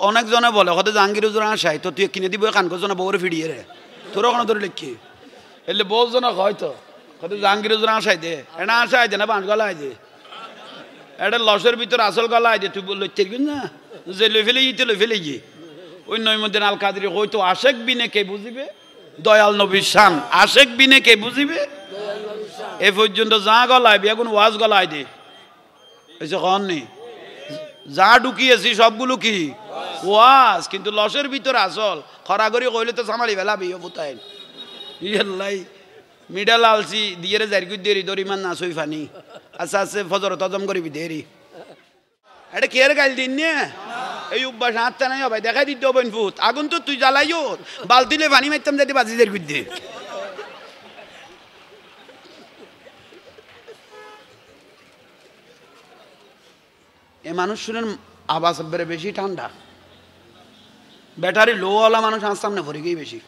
অনেকজনে বলে হতে জাহাঙ্গীর হুজুর আসাই তো তুই কিনে দিব কান করছো না বউরে ফিরিয়ে রে তোর ওখানে ধরে লিখি এলে বলছো না হয়তো হতে জাহাঙ্গীর হুজুর আসাই দে এটা আসাই দে না বাঁশ গলায় দে এটা লসের ভিতরে আসল গলায় দে তুই বললো না যে লই ফেলে ইতে লই ফেলে গিয়ে ওই নইমুদ্দিন আল কাদরি হয়তো আশেক বিনে কে বুঝিবে দয়াল নবীর শান আশেক বিনে কে বুঝিবে এ পর্যন্ত যা গলায় এখন ওয়াজ গলায় দে এসে কন নেই যা ঢুকিয়েছি সবগুলো কি ওয়াজ কিন্তু লসের ভিতরে আসল খরাগরি কইলে তো সামালি বেলা বিয়ে বুতাইন ইয়াল্লাই মিডাল আলসি দিয়ে জারগু দেরি দরিমান না সই ফানি আচ্ছা আচ্ছা ফজর তজম করিবি দেরি এটা কেয়ার গাইল দিন নে এই অভ্যাস হাতটা নাই ভাই দেখাই দিতে হবেন ফুট আগুন তো তুই জ্বালাইও বালতিলে পানি মারতাম যাতে বাজি জারগু দে এ মানুষ শুনেন আবাস বেড়ে বেশি ঠান্ডা ব্যাটারি লোওয়ালা মানুষ হাত সামনে ভরে গিয়ে বেশি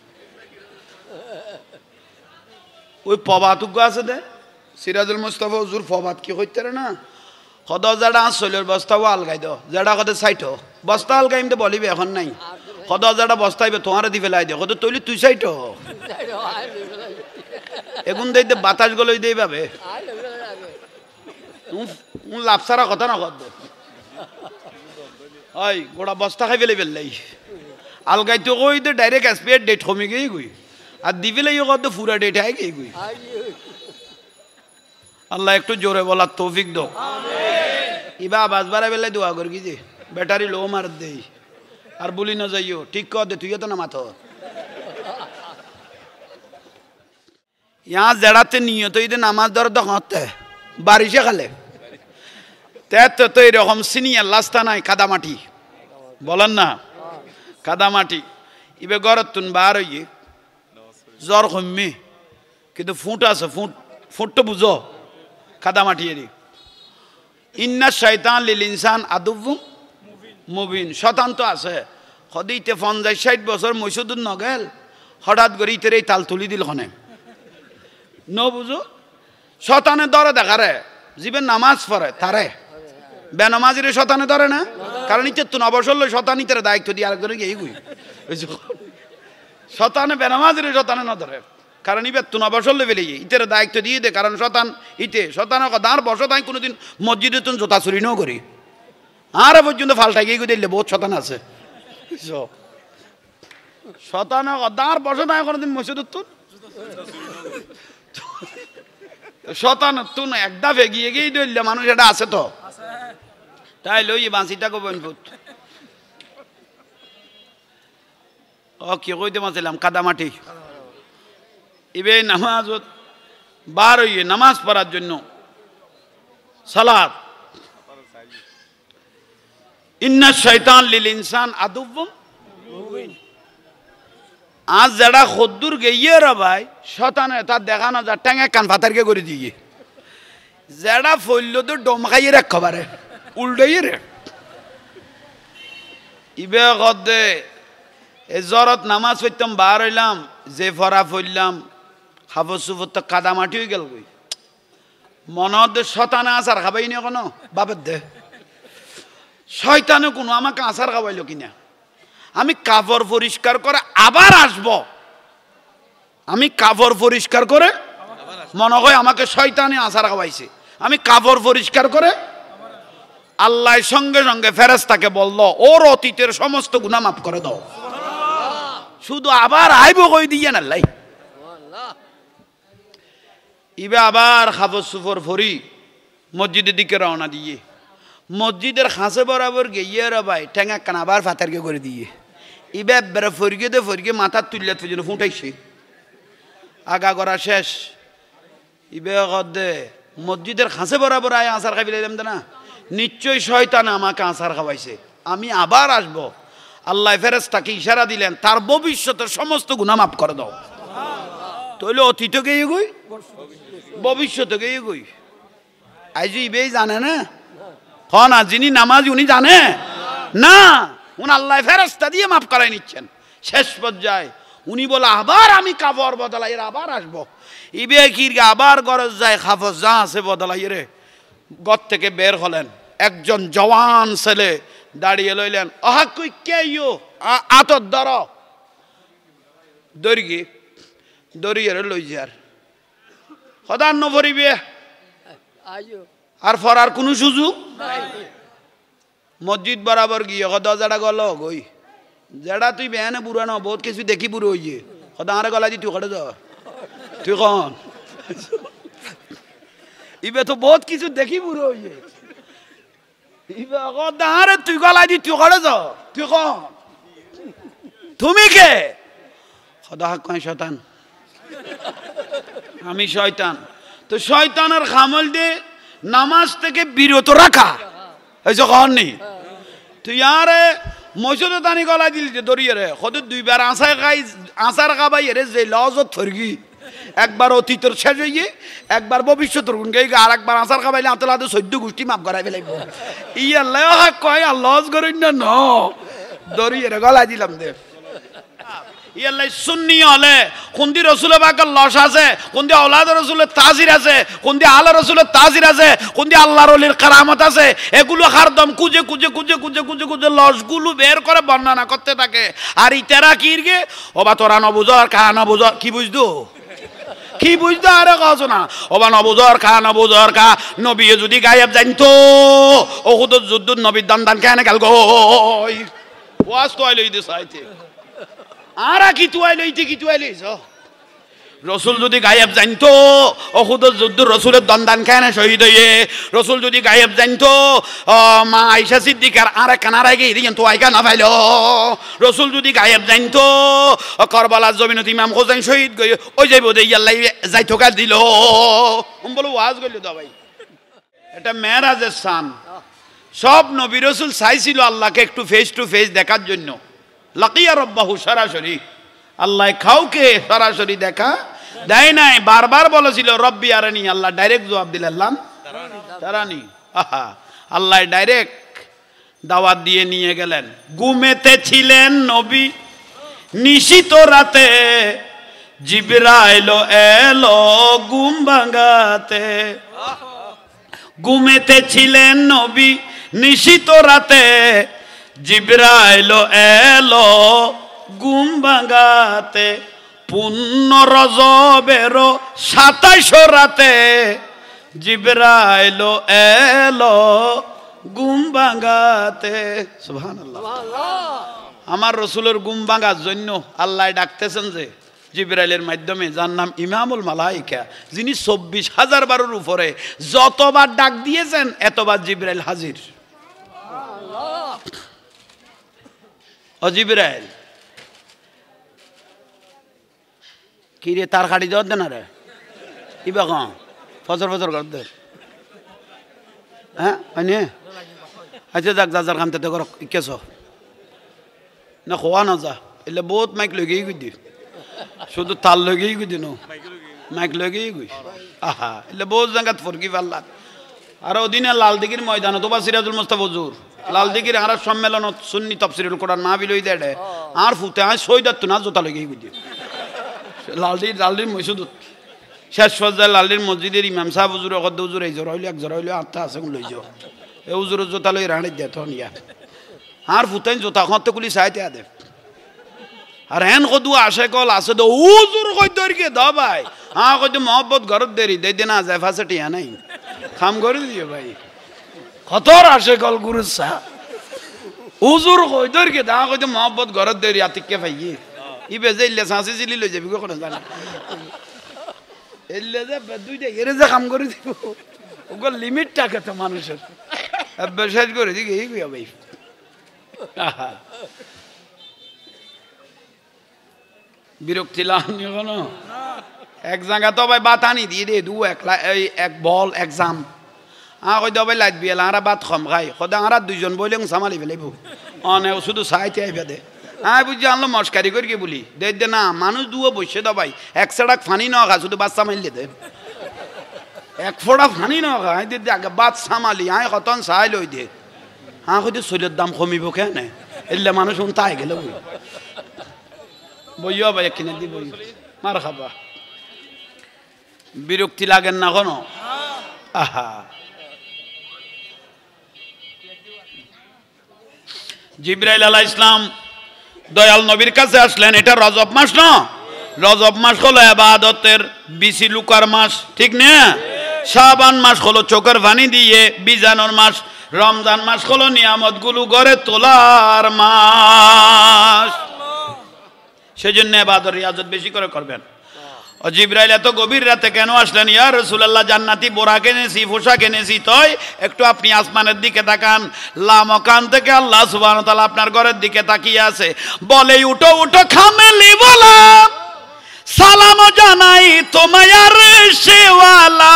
ওই পবাতুজ্ঞ আছে দে সিরাজুল মুস্তাফা হুজুর ফবাত কি হইতে না সদ যারা চলের বস্তাও আলগাই দ যারা সদে সাইট বস্তা আলগাইম তো বলিবি এখন নাই সদ যারা বস্তাইবে তোমার দি ফেলাই দে সদে তৈলি তুই সাইট এগুন দেই বাতাস গলই দেই পাবে লাভসারা কথা না কর হয় গোড়া বস্তা খাই ফেলে ফেললাই আলগাই তো কই দে ডাইরেক্ট এক্সপায়ার ডেট কমে গিয়ে গুই আর দি ফেলে কত পুরা ডেট আই গিয়ে গুই আল্লাহ একটু জোরে বলার তৌফিক দো ইবা আবাজ বাড়া বেলায় দোয়া কর কি যে ব্যাটারি লো মার দেই আর বলি না যাইও ঠিক কর দে তুই তো না মাথা ইয়া জেড়াতে নিয়ত ঈদে নামাজ ধর দখতে বারিশে খালে তেতো তো এরকম সিনিয়র লাস্তা নাই কাদামাটি বলেন না কাদামাটি ইবে গরত তুন বার হইয়ে জ্বর কমে কিন্তু ফুট আছে ফুট তো বুঝো কাদামাটি এরি ইন্না শয়তান লিল ইনসান আদুব্বুম মুবিন শতান তো আছে সদিতে 50-60 বছর মসজিদুন নগেল হঠাৎ করে ইতের এই তাল তুলি দিল খনে ন বুঝো শতানে ধরে দেখারে জীবের নামাজ পড়ে তারে বেনামাজিরে শতানে ধরে না কারণ ইতে তো নবসল শতান ইতের দায়িত্ব দিয়ে আরেকজনে গিয়ে গুই শতানে বেনামাজিরে শতানে না ধরে কারণ ইবে তো নবসল ফেলে ইতের দায়িত্ব দিয়ে দে কারণ শতান ইতে শতানে দাঁড় বসত আমি কোনোদিন মসজিদে তুন জোতা চুরি ন করি আর পর্যন্ত ফাল্টাই গিয়ে দিলে বহুত শতান আছে শতানে দাঁড় বসত আমি কোনোদিন মসজিদে তুন শতান তুন একদা ফেগিয়ে গিয়ে দিলে মানুষ এটা আছে তো তাই লই বাঁচিটা কবেন ফুট ও কি কইতে মাছিলাম কাদামাটি ইবে নামাজ বার হইয়ে নামাজ পড়ার জন্য সালাত ইন্না শয়তান লিল ইনসান আদুব্বুম মুবিন আজ যারা খদ্দুর গিয়ে রে ভাই শতানে তার দেখানো যা ট্যাঙে কান ফাতারকে করে দিয়ে যারা ফইল তো ডম খাইয়ে রাখ পারে উল্টাইয়ে রে ইবে গদে এ জরত নামাজ পড়তাম বার হইলাম যে ফরা ফইলাম হাফজ সুফত তো কাদামাটি হয়ে গেল কই মনত শতানে আচার খাবাই নি কোনো বাপের দে শয়তানে কোনো আমাকে আচার খাওয়াইলো কিনা আমি কাপড় পরিষ্কার করে আবার আসব আমি কাপড় পরিষ্কার করে মনে হয় আমাকে শয়তানে আচার খাওয়াইছে আমি কাপড় পরিষ্কার করে আল্লাহ সঙ্গে সঙ্গে ফেরেশতাকে বলল ওর অতীতের সমস্ত গুনাহ মাফ করে দাও শুধু আবার আইব কই দিয়ে না লাই ইবে আবার খাবর সুফর ফরি মসজিদের দিকে রওনা দিয়ে মসজিদের খাঁচে বরাবর গিয়ে রে ভাই ঠেঙা কান আবার ফাতারকে করে দিয়ে ইবে বেড়ে ফরিয়ে দে ফরিয়ে মাথার তুললে পর্যন্ত ফুটাইছে আগা করা শেষ ইবে দে মসজিদের খাঁচে বরাবর আয় আচার খাবি লাইলাম না নিশ্চয়ই শয়তান আমাকে আচার খাওয়াইছে আমি আবার আসব আল্লাহ ফেরেশতাকে ইশারা দিলেন তার ভবিষ্যতের সমস্ত গুনাহ মাফ করে দাও তইলে অতীত গিয়ে গই ভবিষ্যতে গিয়ে গই আইজি ইবেই জানে না না যিনি নামাজ উনি জানে না উনি আল্লাহ ফেরেশতা দিয়ে মাফ করাই নিচ্ছেন শেষ পর্যায়ে উনি বলে আবার আমি কাপড় বদলাই আবার আসবো ইবে কির আবার গরজ যায় খাফজ যা আছে বদলাই রে গর থেকে বের হলেন একজন জওয়ান ছেলে দাঁড়িয়ে লইলেন আহা কই কে ইয়ো আতর ধর দড়ি দড়িয়ে লই যার সদান নভরিবে আর ফরার কোনো সুযোগ মসজিদ বরাবর গিয়ে সদা যারা গল গই যারা তুই বেহানে বুড়া ন বহুত কিছু দেখি বুড়ো হইয়ে সদা আরে গলা দি তুই কটে যা তুই কন ইবে তো বহুত কিছু দেখি বুড়ো হইয়ে ইবে সদা আরে তুই গলা দি তুই কটে যা তুই কন তুমি কে সদা কয় শয়তান আমি শয়তান তো শয়তানের খামল দিয়ে নামাজ থেকে বিরত রাখা এই যে কন নেই তুই আরে মসজিদে দানি গলা দিলি যে দরিয়ে রে কত দুইবার আসার খাবাই রে যে লজত ফরগি একবার অতীতের শেষ হইয়ে একবার ভবিষ্যতের গুণ গাই আর একবার আসার খাবাইলে আতলা হাতে 14 গোষ্ঠী মাপ করাই ফেলাইব ইয়াল্লাহ কয় আর লজ করেন না ন দরিয়ে রে গলা দিলাম দে ইয়াল্লাই সুন্নি হলে কোনদি রসুলের বাগের লস আছে কোনদি আওলাদ রসুলের তাজির আছে কোনদি আল্লাহ রসুলের তাজির আছে কোনদি আল্লাহর ওলির কারামত আছে এগুলো হারদম কুজে কুজে কুজে কুজে কুজে কুজে লসগুলো বের করে বর্ণনা করতে থাকে আর ইতারা কিরগে ওবা তোরা নবুজর কা নবুজর কি বুঝদো কি বুঝদো আরে কছ না ওবা নবুজর কা নবী যদি গায়েব জানতো ওহুদুর যুদ্ধ নবীর দান কেন গেল গই ওয়াজ তো আইলই দিস আইতে আরা কি তুই লইতে কি তুই লইছ রসুল যদি গায়েব জানতো ওহুদের যুদ্ধ রসুলের দন্দান কেন শহীদ হইয়ে রসুল যদি গায়েব জানতো মা আয়েশা সিদ্দিকার আরে কানারায় গিয়ে দিয়েন তো আইকা না পাইল রসুল যদি গায়েব জানতো করবালার জমিনত ইমাম হোসেন শহীদ গিয়ে ওই যাইব দে ইয়াল্লাই যাই থোকা দিল বলো ওয়াজ গইল তো ভাই এটা মেরাজের শান সব নবী রসুল চাইছিল আল্লাহকে একটু ফেস টু ফেস দেখার জন্য লাকিয়া রব্বাহু সরাসরি আল্লাহ কাউকে সরাসরি দেখা দেয় নাই বারবার বলেছিল রব্বি আরানি আল্লাহ ডাইরেক্ট জবাব দিলেন তারানি আহা আল্লাহ ডাইরেক্ট দাওয়াত দিয়ে নিয়ে গেলেন ঘুমেতে ছিলেন নবী নিশিত রাতে জিবরাইল এলো ঘুম ভাঙাতে ঘুমেতে ছিলেন নবী নিশিত রাতে জিবরাইল এলো ঘুম ভাঙাতে পুণ্য রজবের 27 রাতে জিবরাইল এলো ঘুম ভাঙাতে সুবহানাল্লাহ আমার রসুলের ঘুম ভাঙার জন্য আল্লাহ ডাকতেছেন যে জিবরাইলের মাধ্যমে যার নাম ইমামুল মালাইকা যিনি 24,000 বারের উপরে যতবার ডাক দিয়েছেন এতবার জিবরাইল হাজির ও জিবরাইল কি রে তার কাটি দেওয়ার দে না রে ইবা কম ফজর ফজর কর দে হ্যাঁ আচ্ছা যাক যার কামতে তো করো কেছ না খোয়া না যা এলে বহুত মাইক লগেই গুই দি শুধু তাল লগেই গুই দিন মাইক লগেই গুই আহা এলে বহুত জায়গাত ফরকি পাল্লা আর ওদিনে লাল দিঘির ময়দান তো বা সিরাজুল মুস্তাফা হুজুর লাল দিঘির আর সম্মেলনত সুন্নি তাফসীরুল কোরআন মাহফিল হই দেড়ে আর ফুতে আয় সৈদাত না জোতা লগেই গুই দি লালদির মসজিদ শেষ পর্যায়ে লালদির মসজিদের ইমাম সাহেব হুজুর অকদ্দ হুজুর এই জোর হইলে এক জোর হইলে আটটা আছে লই যাও এই হুজুরের জোতা লই রাঁড়ি দে তখন ইয়া আর ফুতাইন জোতা খতে কুলি চাইতে দে আর হেন কদু আসে কল আছে দো হুজুর কই দরকে দ ভাই হ্যাঁ কই মহব্বত ঘরত দেরি দে দিনা যায় ফাঁসে টিয়া নাই খাম করে দিও ভাই কতর আসে কল গুরু সা হুজুর কই দরকে দা কই মহব্বত ঘরত দেরি আতিকে ভাইয়ে ইবে যে ইল্লে সাঁসি চিলি লই যাবি কোনো জানা এলে যে দুইটা এরে যে কাম করে দিব ওগো লিমিট থাকে তো মানুষের শেষ করে দিকে এই গুয়া ভাই বিরক্তি লাগনি কোনো এক জায়গা তো ভাই বাতানি দিয়ে দে দু এক বল এক্সাম কই দবাই লাইট বিয়েল আরা বাত কম খাই সদা আরা দুইজন বইলে সামালি ফেলাইব অনে শুধু চাইতে আইবা দে বুঝছি আনলো মস্কারি করি বলি দে দে না মানুষ দুও বসে দবাই এক সেটাক ফানি ন খা শুধু বাচ্চা মারলে দে এক ফোড়া ফানি ন খা দে আগে বাচ্চা মালি কতন চাই লই দে কই চুলের দাম কমিব কেন এলে মানুষ তাই গেল বই বইও ভাই কিনে দি বই মার খাবা বিরক্তি লাগেন না কোনো আহা জিবরাইল আলাইহিস সালাম দয়াল নবীর কাছে আসলেন। এটা রজব মাস না? রজব মাস হলো ইবাদতের বিসি লুকার মাস, ঠিক না? শাবান মাস হলো চোখের পানি দিয়ে বিজানোর মাস। রমজান মাস হলো নিয়ামতগুলো গড়ে তোলার মাস। সেজন্য ইবাদত রিয়াজত বেশি করে করবেন। ও জিবরাইল এত গভীর রাতে কেন আসলেন? ইয়া রাসূলুল্লাহ, জান্নাতি বোরাক এনেছি, পোশাক এনেছি, তাই একটু আপনি আসমানের দিকে তাকান। লামকান থেকে আল্লাহ সুবহানাহু ওয়া তাআলা আপনার ঘরের দিকে তাকিয়ে আছে। বলে উঠো উঠো খামেলি বলা, সালাম জানাই তোমায় আরশেওয়ালা।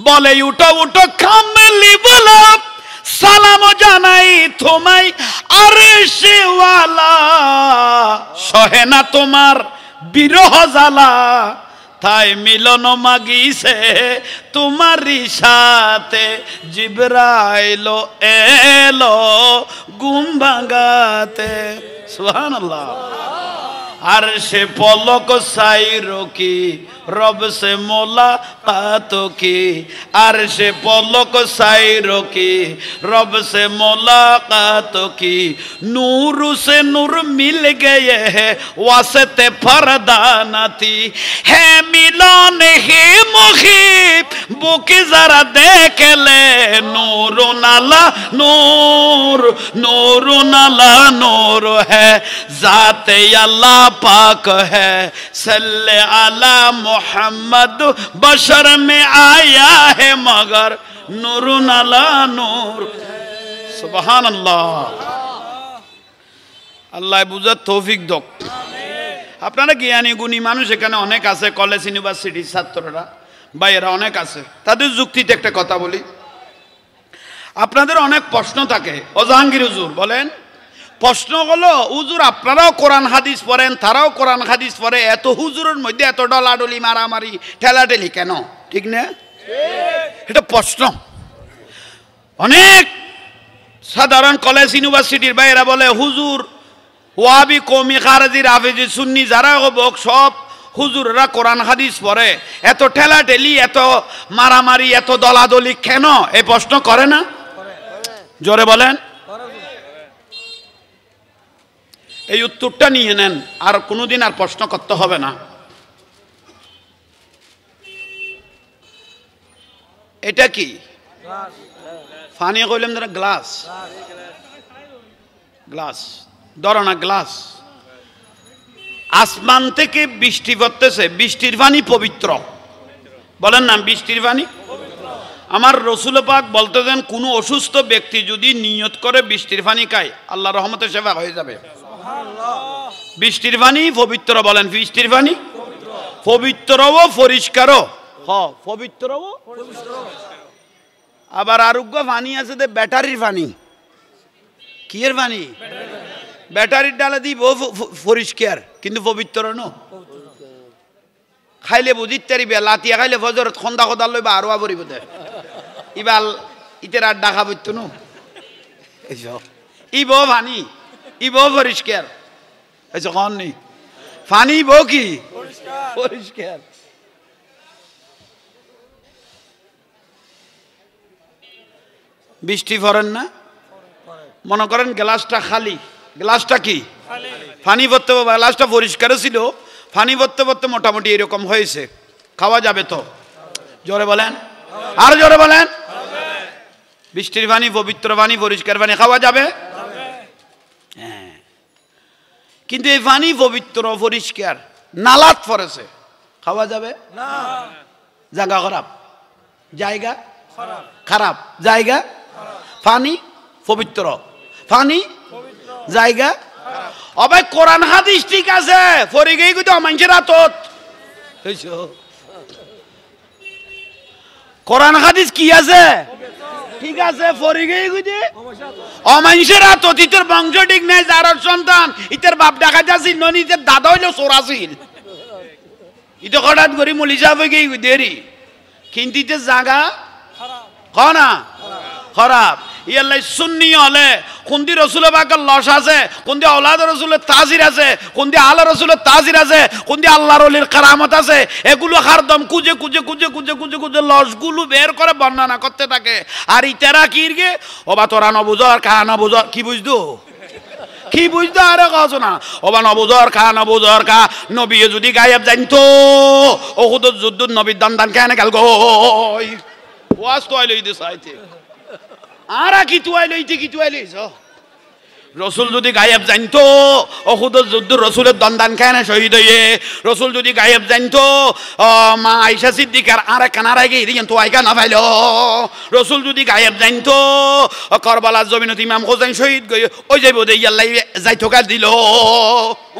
বলে উঠো উঠো খামেলি বলা, সালাম জানাই তোমায় আরশেওয়ালা। সহে না তোমার বিরহ জ্বালা, তাই মিলন মাগিছে তোমারই সাথে। জিবরাইল এলো ঘুম ভাঙাতে। সুবহানাল্লাহ। আর সে পলক সাইরো কি রব সে মোলাকাত কি। আর সে পলক সাইরো কি রব সে মোলাকাত কি। নূর से नूर मिल गए हैं वास्ते फरदानती है मिलन ही मुखीब बुक जरा देख ले। नूर नाला नूर, नूर नाला नूर है, जाते अल्लाह पाक है। सल्ले अला मोहम्मद, बशर में आया है मगर नूर नाला नूर। सुभान अल्लाह। আল্লাহ বুঝার তৌফিক দক। আপনারা জ্ঞানী গুণী মানুষ এখানে অনেক আছে, কলেজ ইউনিভার্সিটির ছাত্ররা ভাইয়েরা অনেক আছে। তাদের যুক্তিতে একটা কথা বলি। আপনাদের অনেক প্রশ্ন থাকে। ও জাহাঙ্গীর হুজুর বলেন, প্রশ্ন হলো হুজুর আপনারাও কোরআন হাদিস পড়েন, তারাও কোরআন হাদিস পড়ে, এত হুজুরের মধ্যে এত ডলাডলি মারামারি ঠেলাঠেলি কেন? ঠিক না? এটা প্রশ্ন। অনেক সাধারণ কলেজ ইউনিভার্সিটির ভাইয়েরা বলে হুজুর ওয়াহাবি, কওমি, খারেজি, রাফেজি, সুন্নি যারা হোক সব হুজুররা কোরআন হাদিস পড়ে, এত ঠেলাঠেলি এত মারামারি এত দলাদলি কেন? এই প্রশ্ন করে না? জোরে বলেন। এই উত্তরটা নিয়ে নেন, আর কোনোদিন আর প্রশ্ন করতে হবে না। এটা কি পানি কইলাম না? গ্লাস, গ্লাস ধরো না, গ্লাস। আসমান থেকে বৃষ্টি পড়তেছে, বৃষ্টির পানি পবিত্র, বলেন না বৃষ্টির পানি। আমার রসুল পাক বলতেছেন কোন অসুস্থ ব্যক্তি যদি নিয়ত করে বৃষ্টির পানি খায়, আল্লাহ রহমতের সেবা হয়ে যাবে। বৃষ্টির পানি পবিত্র, বলেন বৃষ্টির পানি পবিত্রও পরিষ্কারও। পবিত্রও। আবার আরোগ্য পানি আছে যে ব্যাটারির পানি। কি এর পানি? ব্যাটারির ডালা দিব পরিষ্কার কিন্তু পবিত্র ন। খাইলে বুঝিত তারিবে, লাতিয়া খাইলে ফজর খন্দা খদা লইবা আরো আবরিব দে। ইবাল ইতের আর ডাকা বইতো ন। ইব পানি, ইব পরিষ্কার। কন নি পানি বউ কি পরিষ্কার। বৃষ্টি পড়েন না? মনে করেন গ্লাসটা খালি, গ্লাসটা কি পানি ভরতে, গ্লাসটা পরিষ্কার ছিল, পানি ভরতে ভরতে মোটামুটি এরকম হয়েছে, খাওয়া যাবে তো? জোরে বলেন, আর জোরে বলেন। বৃষ্টির পানি পবিত্র পানি পরিষ্কার পানি খাওয়া যাবে? হ্যাঁ, কিন্তু এই পানি পবিত্র পরিষ্কার নালাত পড়েছে, খাওয়া যাবে না। জায়গা খারাপ, জায়গা খারাপ, জায়গা পানি পবিত্র, পানি জায়গা। অবে কোরআন হাদিস ঠিক আছে, পড়ে গিয়ে কিন্তু মানুষের হাতত কোরআন হাদিস কি আছে ঠিক আছে, পড়ে গিয়ে কিন্তু অমানুষের হাতত। ইতের বংশ ঠিক নেই, যার সন্তান ইতের বাপ দেখা যাচ্ছিল, ইতের দাদা হইলো চোরাছিল, ইতে হঠাৎ করে মলিজা হয়ে গিয়ে দেরি, কিন্তু ইতের জায়গা না খারাপ। ইয়াল্লাই সুন্নি হলে কোনদি রসুল পাকের লস আছে, কোনদি আওলাদ রসুলের তাজির আছে, কোনদি আল্লাহ রসুলের তাজির আছে, কোনদি আল্লাহর ওলির কারামত আছে, এগুলো হারদম খুঁজে খুঁজে খুঁজে খুঁজে খুঁজে খুঁজে লসগুলো বের করে বর্ণনা করতে থাকে। আর ইতারা কিরগে ওবা তোরা নবুজর খা নবুজর কি বুঝতো কি বুঝতো আরে কছ না ওবা নবুজর খা নবী যদি গায়েব জানতো ওহুদুর যুদ্ধ নবীর দান দান কেন গেল গো ওয়াজ তো আইলো ইদে সাইতে আর কি তুই আইলো কি তুই আইলিস রসুল যদি গায়েব জানতো ওহুদুর যুদ্ধ রসুলের দন্দান কেন শহীদ হয়ে রসুল যদি গায়েব জানতো মা আয়েশা সিদ্দিকার আর কানার আগে এদিকে তো আইকা না পাইল রসুল যদি গায়েব জানতো কারবালার জমিনত ইমাম হোসেন শহীদ গই ওই যাইব দে আল্লাহ যাইতো কাজ দিল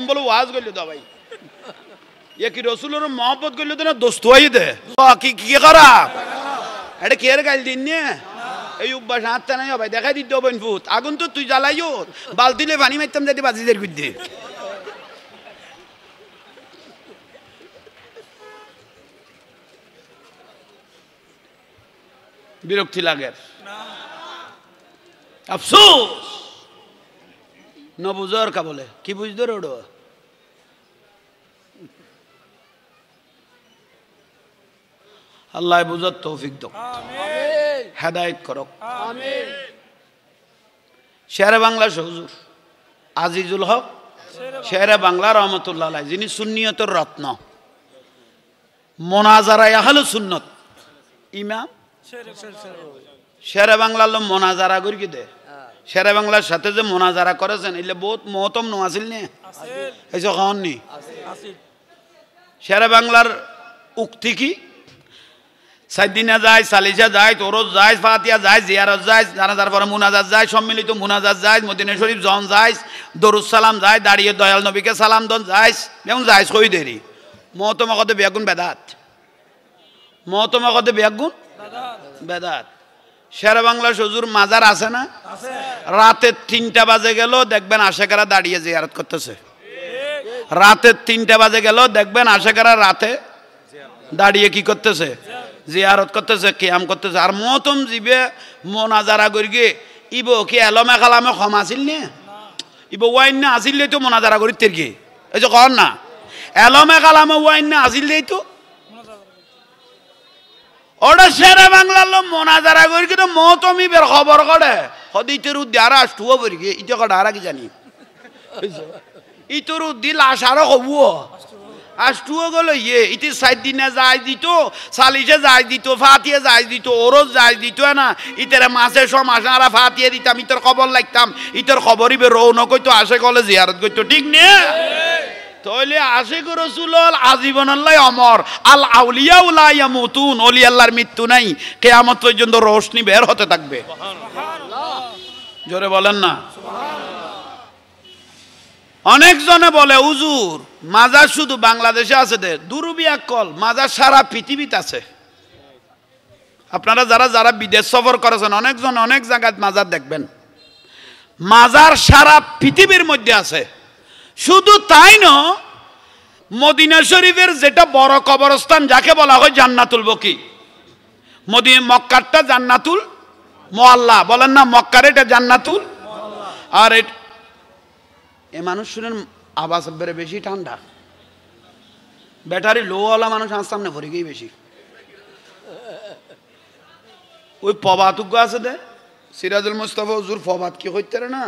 বলো ওয়াজ গইল দা ভাই এ কি রসুলের মহব্বত গইল তো না দোস্ত হই দে কি কি করা এটা কে গাইল দিন নে এই অভ্যাস হাতটা নাই ভাই দেখাই দিতে হবে ফুট আগুন তো তুই জ্বালাইও বালতিলে পানি মারতাম যাতে বাজিদের বিরুদ্ধে বিরক্তি লাগে আফসোস নবুজর কা বলে কি বুঝতো রে ওটা আল্লাহ বুঝার তৌফিক দাও হেদায়েত করক আমিন শেরে বাংলা হুজুর আজিজুল হক শেরে বাংলা রহমতুল্লাহ আলাইহি যিনি সুন্নিয়তের রত্ন মোনাজারায়ে আহলে সুন্নাত ইমাম শেরে বাংলার লোক মোনাজারা করি কি দে শেরে বাংলার সাথে যে মোনাজারা করেছেন এলে বহুত মহতম নো আছিল নে এই যে কখন নি শেরে বাংলার উক্তি কি সাইদিনা যায় সালিসা যায় তোরজ যায় ফাতিয়া যায় জিয়ারত যায় জানাজার পরে মুনাজাত যায় সম্মিলিত মুনাজাত যায় মদিনা শরীফ জন যায় দরুদ সালাম যায় দাঁড়িয়ে দয়াল নবীকে সালাম দন যায় এবং যায় কই দেরি মহতমা কত বেগুন বেদাত মহতমা কত বেগুন বেদাত শেরে বাংলা হুজুর মাজার আছে না রাতে 3টা বাজে গেল দেখবেন আশেকারা দাঁড়িয়ে জিয়ারত করতেছে রাতে 3টা বাজে গেল দেখবেন আশেকারা রাতে দাঁড়িয়ে কি করতেছে জিয়ারত করতেছে কিয়াম করতেছে আর মতম জিবে মোনাজারা করিগে ইবো কি এলমে কালামে ক্ষম আসিল নে ইবো ওয়াইন না আসিল তো মোনাজারা করি তেরকে এই যে কন না এলমে কালামে ওয়াইন না আসিল তো ওটা শেরে বাংলার লোক মোনাজারা করি কিন্তু মতমি বের খবর করে হদিতের উদ্দি আর আসতুও বরিগে ইতে কটা আর কি জানি ইতর উদ্দি লাশ আরো হবুও আষ্টুও গেল ইয়ে ইতি 7 দিনে যাই দিত সালিশে যাই দিত ফাতিয়ে যাই দিত ওরজ যাই দিত না ইতারে মাসে সমাস আরা ফাতিয়ে দিতাম ইতর খবর লাগতাম ইতর খবরই বে রৌনক হইতো আসে কলে জিয়ারত করতো ঠিক নে তাহলে আশিক রাসূল আজীবন আল্লাহ অমর আল আউলিয়া লা ইয়ামুতুন ওলি আল্লাহর মৃত্যু নাই কিয়ামত পর্যন্ত রোশনি বের হতে থাকবে সুবহানাল্লাহ জোরে বলেন না অনেক জনে বলে হুজুর মাজার শুধু বাংলাদেশে আছে দে দুরুবিয়া কল মাজার সারা পৃথিবীতে আছে আপনারা যারা যারা বিদেশ সফর করেছেন অনেকজন অনেক জায়গায় মাজার দেখবেন মাজার সারা পৃথিবীর মধ্যে আছে শুধু তাই না মদিনা শরীফের যেটা বড় কবরস্থান যাকে বলা হয় জান্নাতুল বকি মদিনা মক্কারটা জান্নাতুল মুআল্লা বলেন না মক্কার এটা জান্নাতুল আর এ মানুষ শুনেন আওয়াজ বেড়ে বেশি ঠান্ডা ব্যাটারি লোওয়ালা মানুষ আজ সামনে ভরে গিয়ে বেশি ওই পবাতুক আছে দে সিরাজুল মুস্তাফা হুজুর ফবাত কি হইতে না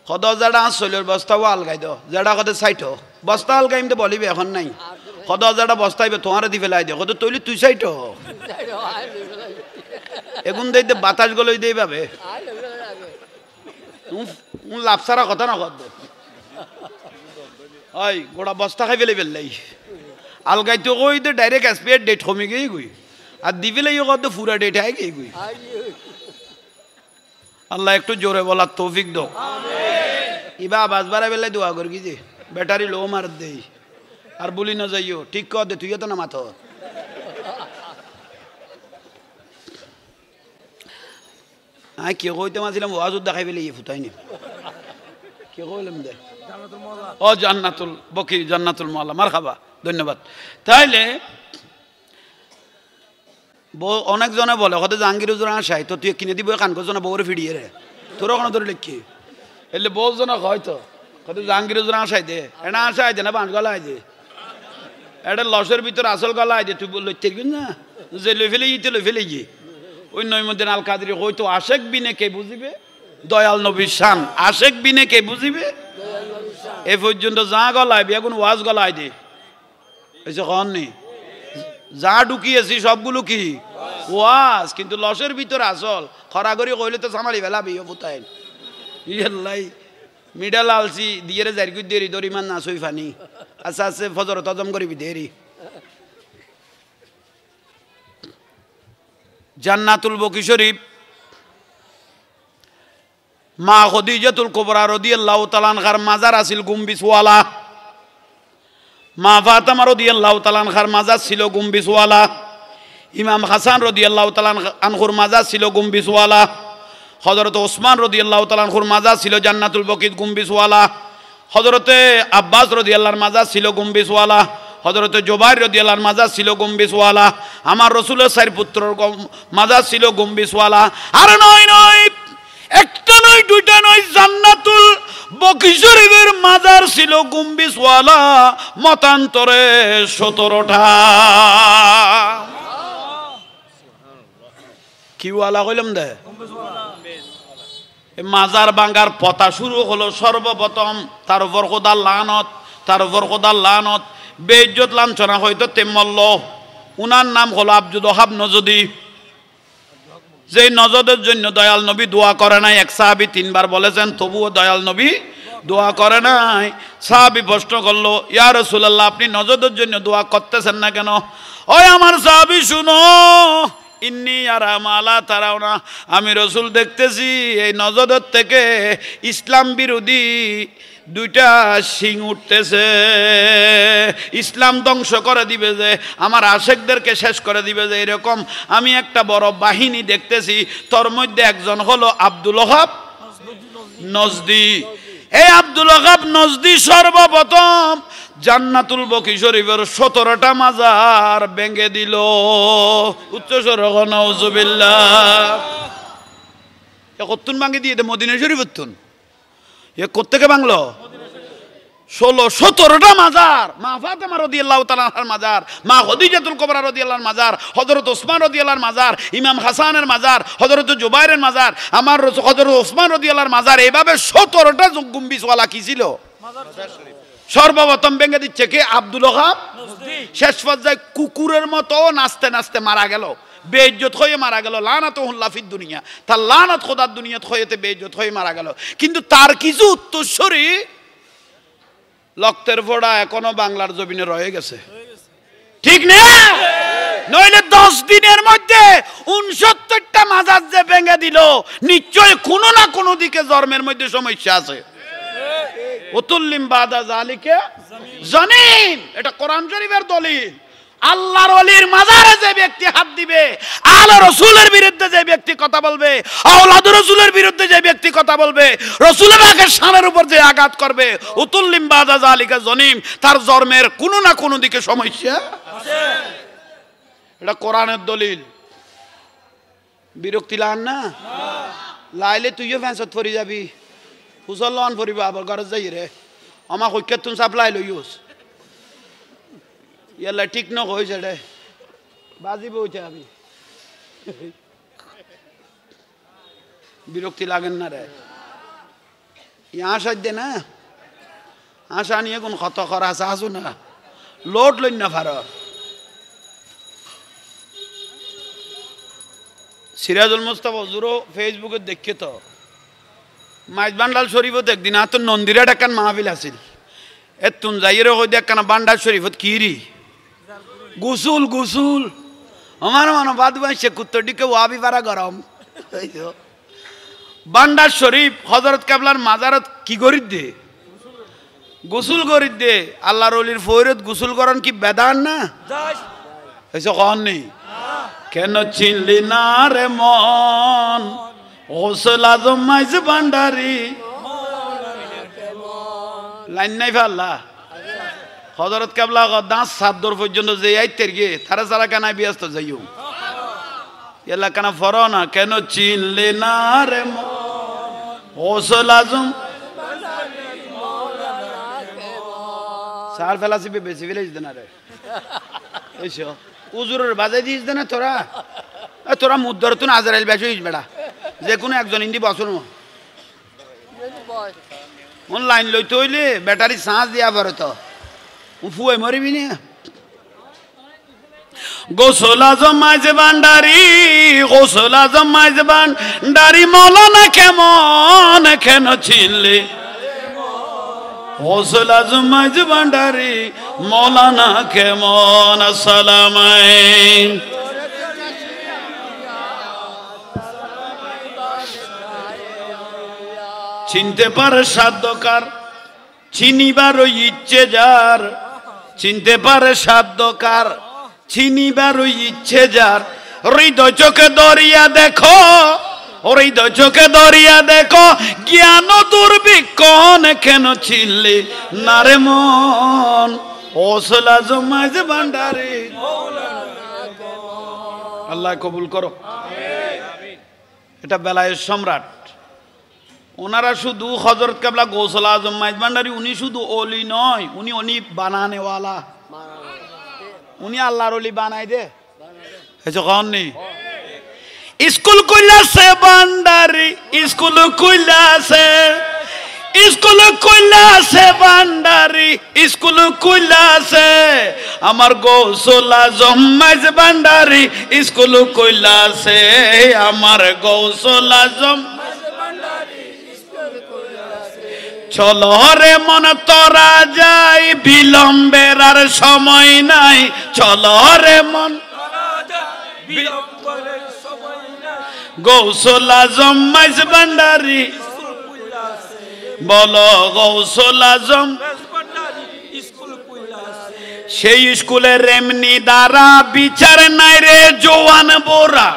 কত যারা চলের বস্তাও আলগাই দাও যারা কত সাইট বস্তা আলগাইম তো বলিবি এখন নাই কত যারা বস্তাইবে তোমার দি ফেলাই দে কত তৈলি তুই সাইট এগুন দিতে বাতাস গলই দেই পাবে লাভ সারা কথা না কত ওই গোড়া বস্তা খাই ফেলে ফেললাই আলগাই তো কই তো ডাইরেক্ট এক্সপায়ার ডেট কমে গিয়ে গুই আর দি ফেলে কত পুরা ডেট আই গিয়ে গুই আল্লাহ একটু জোরে বলার তৌফিক দাও ইবা আওয়াজ বাড়াই বেলায় দোয়া করি যে ব্যাটারি লো মার দেই আর বলি না যাইও ঠিক কর দে তুই তো না মাথা আই কে কইতে মাছিলাম ওয়াজ দেখাই ফেলে ইয়ে ফুটাইনি কে কইলাম দে ও জান্নাতুল বকি জান্নাতুল মাওলা মারহাবা ধন্যবাদ তাইলে অনেকজনে বলে হতে জাহাঙ্গীর হুজুর আসাই তো তুই কিনে দিব কান করছো না বউরে ফিরিয়ে রে তোর ওখানে ধরে লিখি এলে বহুজন হয়তো হতে জাহাঙ্গীর হুজুর আসাই দে এটা আসাই দে না বাঁশ গলায় দে এটা লসের ভিতরে আসল গলায় দে তুই বললো না যে লই ফেলে ইতে লই ফেলে গিয়ে ওই নইমুদ্দিন আল কাদরি হয়তো আশেক বিনে কে বুঝিবে দয়াল নবীর শান আশেক বিনে কে বুঝিবে এ পর্যন্ত যা গলায় বেগুন ওয়াজ গলায় দে এসে কন নেই যা ঢুকিয়েছি সবগুলো কি ওয়াজ কিন্তু লসের ভিতরে আসল খরাগরি কইলে তো সামারি বেলা বিয়ে পুতাই ইয়াল্লাই মিডাল আলসি দিয়ে রে জারি দেরি দরিমান না সই ফানি আচ্ছা আচ্ছা ফজর তজম করিবি দেরি জান্নাতুল বকি শরীফ মা খদিজাতুল কুবরা রাদিয়াল্লাহু তাআলা আনহার মাজার আছিল গুম্বিসওয়ালা মা ফাতেমা রাদিয়াল্লাহু তাআলা আনহার মাজার ছিল গুম্বিসওয়ালা ইমাম হাসান রাদিয়াল্লাহু তাআলা আনহুর মাজার ছিল গুম্বিসওয়ালা হযরত ওসমান রাদিয়াল্লাহু তাআলা আনহুর মাজার ছিল জান্নাতুল বকিত গুম্বিসওয়ালা হযরতে আব্বাস রাদিয়াল্লাহুর মাজার ছিল গুম্বিসওয়ালা হযরত জুবাইর রাদিয়াল্লাহুর মাজার ছিল গুম্বিসওয়ালা আমার রাসূলের চার পুত্রর মাজার ছিল গুম্বিসওয়ালা আর নয় একটা নয় দুইটা নয় জান্নাতুল বকি শরীফের মাজার ছিল গুম্বিসওয়ালা মতান্তরে 17টা কি ওয়ালা কইলাম দে মাজার ভাঙার পথা শুরু হলো সর্বপ্রথম তার উপর খোদার লানত বেইজ্জত লাঞ্ছনা হয়তো তেমল্ল উনার নাম হলো আব্দুল ওহাব নজদি যে নজদের জন্য দয়াল নবী দোয়া করে নাই এক সাহাবী 3 বার বলেছেন তবুও দয়াল নবী দোয়া করে নাই সাহাবী প্রশ্ন করলো ইয়া রাসূলুল্লাহ আপনি নজদের জন্য দোয়া করতেছেন না কেন ওই আমার সাহাবী শুনো ইন্নী আরা মালা তারাওনা আমি রাসূল দেখতেছি এই নজদের থেকে ইসলাম বিরোধী 2টা শিং উঠতেছে ইসলাম ধ্বংস করে দিবে যে আমার আশেকদেরকে শেষ করে দিবে যে এরকম আমি একটা বড় বাহিনী দেখতেছি তোর মধ্যে একজন হলো আব্দুল ওহাব নজদি এই আব্দুল ওহাব নজদি সর্বপ্রথম জান্নাতুল বকি শরীফের 17টা মাজার ভেঙে দিল উচ্চস্বর নাউজুবিল্লাহ এ কতক্ষণ ভাঙে দিয়ে মদিনা শরীফ এ কোত্থেকে বাংলো 17টা মাজার মা ফাতেমা রাদিয়াল্লাহু তাআলার মাজার মা খদিজাতুল কুবরা রাদিয়াল্লাহর মাজার হযরত ওসমান রাদিয়াল্লাহর মাজার ইমাম হাসানের মাজার হযরত জুবাইরের মাজার আমার হযরত ওসমান রাদিয়াল্লাহর মাজার এইভাবে 17টা গুম্বিসওয়ালা কি ছিল মাজার শরীফ সর্বপ্রথম ভেঙে দিচ্ছে কে আব্দুল ওহাব শেষ পর্যায়ে কুকুরের মতো নাচতে নাচতে মারা গেল বেইজ্জত হয়ে মারা গেল লানাতুল্লাহ ফিদ দুনিয়া তার লানাত খোদার দুনিয়াত হয়েতে বেইজ্জত হয়ে মারা গেল কিন্তু তার কিছু উত্তরসূরি রক্তের ফোঁটা এখনো বাংলার জমিনে রয়ে গেছে ঠিক না নইলে 10 দিনের মধ্যে 69টা মাজার যে ভেঙে দিল নিশ্চয় কোনো না কোনো দিকে জন্মের মধ্যে সমস্যা আছে উতুল্লিম বাদা জালিকা জানিম এটা কোরআন শরীফের দলিল আল্লাহর ওলির মাজারে যে ব্যক্তি হাত দিবে আলা রাসূলের বিরুদ্ধে যে ব্যক্তি কথা বলবে আওলাদ রাসূলের বিরুদ্ধে যে ব্যক্তি কথা বলবে রাসূলের পাকের শানের উপর যে আঘাত করবে উতুল্লিম বাদা জালিকা জানিম তার জন্মের কোনো না কোনো দিকে সমস্যা আছে এটা কোরআনের দলিল বিরক্তি লান না লাইলে তুইও ফ্যান্সত ফরি যাবি হুসল্লান ফরিবা আবার ঘরে যাই রে আমার হইকের তুমি সাপ্লাই লইস ইয়াল্লা ঠিক ন হয়েছে রে বাজিব হইছে আমি বিরক্তি লাগেন না রে ইয়া সাজে না আশা নিয়ে কোন ক্ষত করা আছে আসু না লোড লইন না ভার সিরাজুল মুস্তাফা হুজুরও ফেসবুকে দেখে তো মাইজবান্ডাল শরীফত একদিন আর তো নন্দিরাট একখান মাহফিল আছিল এতুন যাইরে হই দেখ কেন বান্ডাল শরীফত কিরি গুসুল গুসুল আমার মনে বাদ বাইছে কুত্তটিকে ওয়াবি পারা গরম বান্ডাল শরীফ হযরত কেবলার মাজারত কি করি দে গোসল করি দে আল্লাহর ওলির ফয়রত গোসল করন কি বেদান না হইছে কোন নেই কেন চিনলি না রে মন গোসল আজম মাইজ ভান্ডারি লাইন নাই ফাল্লা হযরত কেবলা দাঁত সাদ্দর পর্যন্ত যে আইতের গে তারা সারা কানাই ব্যস্ত যাইও এলাকানা ফরো না কেন চিনলে না রে মন গৌসুল আজম সার ফেলাসি বেশি ফেলে দিতে না রে এইসো উজুরের বাজাই দিস দে না তোরা তোরা মুদ্দর তুন আজরাইল বেশি হইস বেড়া যে কোনো একজন ইন্দি বসন লাইন লইতে হইলে ব্যাটারি চার্জ দিয়া পরে তো ফুয়ে মরিবি না গৌসুল আজম মাইজ ভান্ডারি গৌসুল আজম মাইজ ভান্ডারি মৌলানা কেমন কেন চিনলে গৌসুল আজম মাইজ ভান্ডারি মৌলানা কেমন আসসালাম চিনতে পারে সাধ্যকার চিনিবার ইচ্ছে যার চিনতে পারে সাধ্যকার চিনিবার ইচ্ছে যার হৃদয় চোখে দরিয়া দেখো হৃদয় চোখে দরিয়া দেখো জ্ঞান দুর্ভিক্ষণ কেন চিনলে না রে মন গৌসুল আজম মাইজ ভান্ডারি আল্লাহ কবুল করো এটা বেলায়েত সম্রাট ওনারা শুধু হযরত কেবলা গৌসুল আজম মাইজ ভান্ডারি উনি শুধু ওলি নয় উনি বানানেওয়ালা উনি আল্লাহর ওলি বানাই দে এসো কোন নি স্কুল কইলাছে ভান্ডারি স্কুল কইলাছে স্কুল কইলাছে ভান্ডারি স্কুল কইলাছে আমার গৌসুল আজম মাইজ ভান্ডারি স্কুল কইলাছে আমার গৌসুল আজম চলো রে মন তোরা যাই বিলম্বের আর সময় নাই চলো রে মন গৌসুল আজম মাইজ ভান্ডারি বলো গৌসুল আজম সেই স্কুলের এমনি দ্বারা বিচার নাই রে জওয়ান বোরা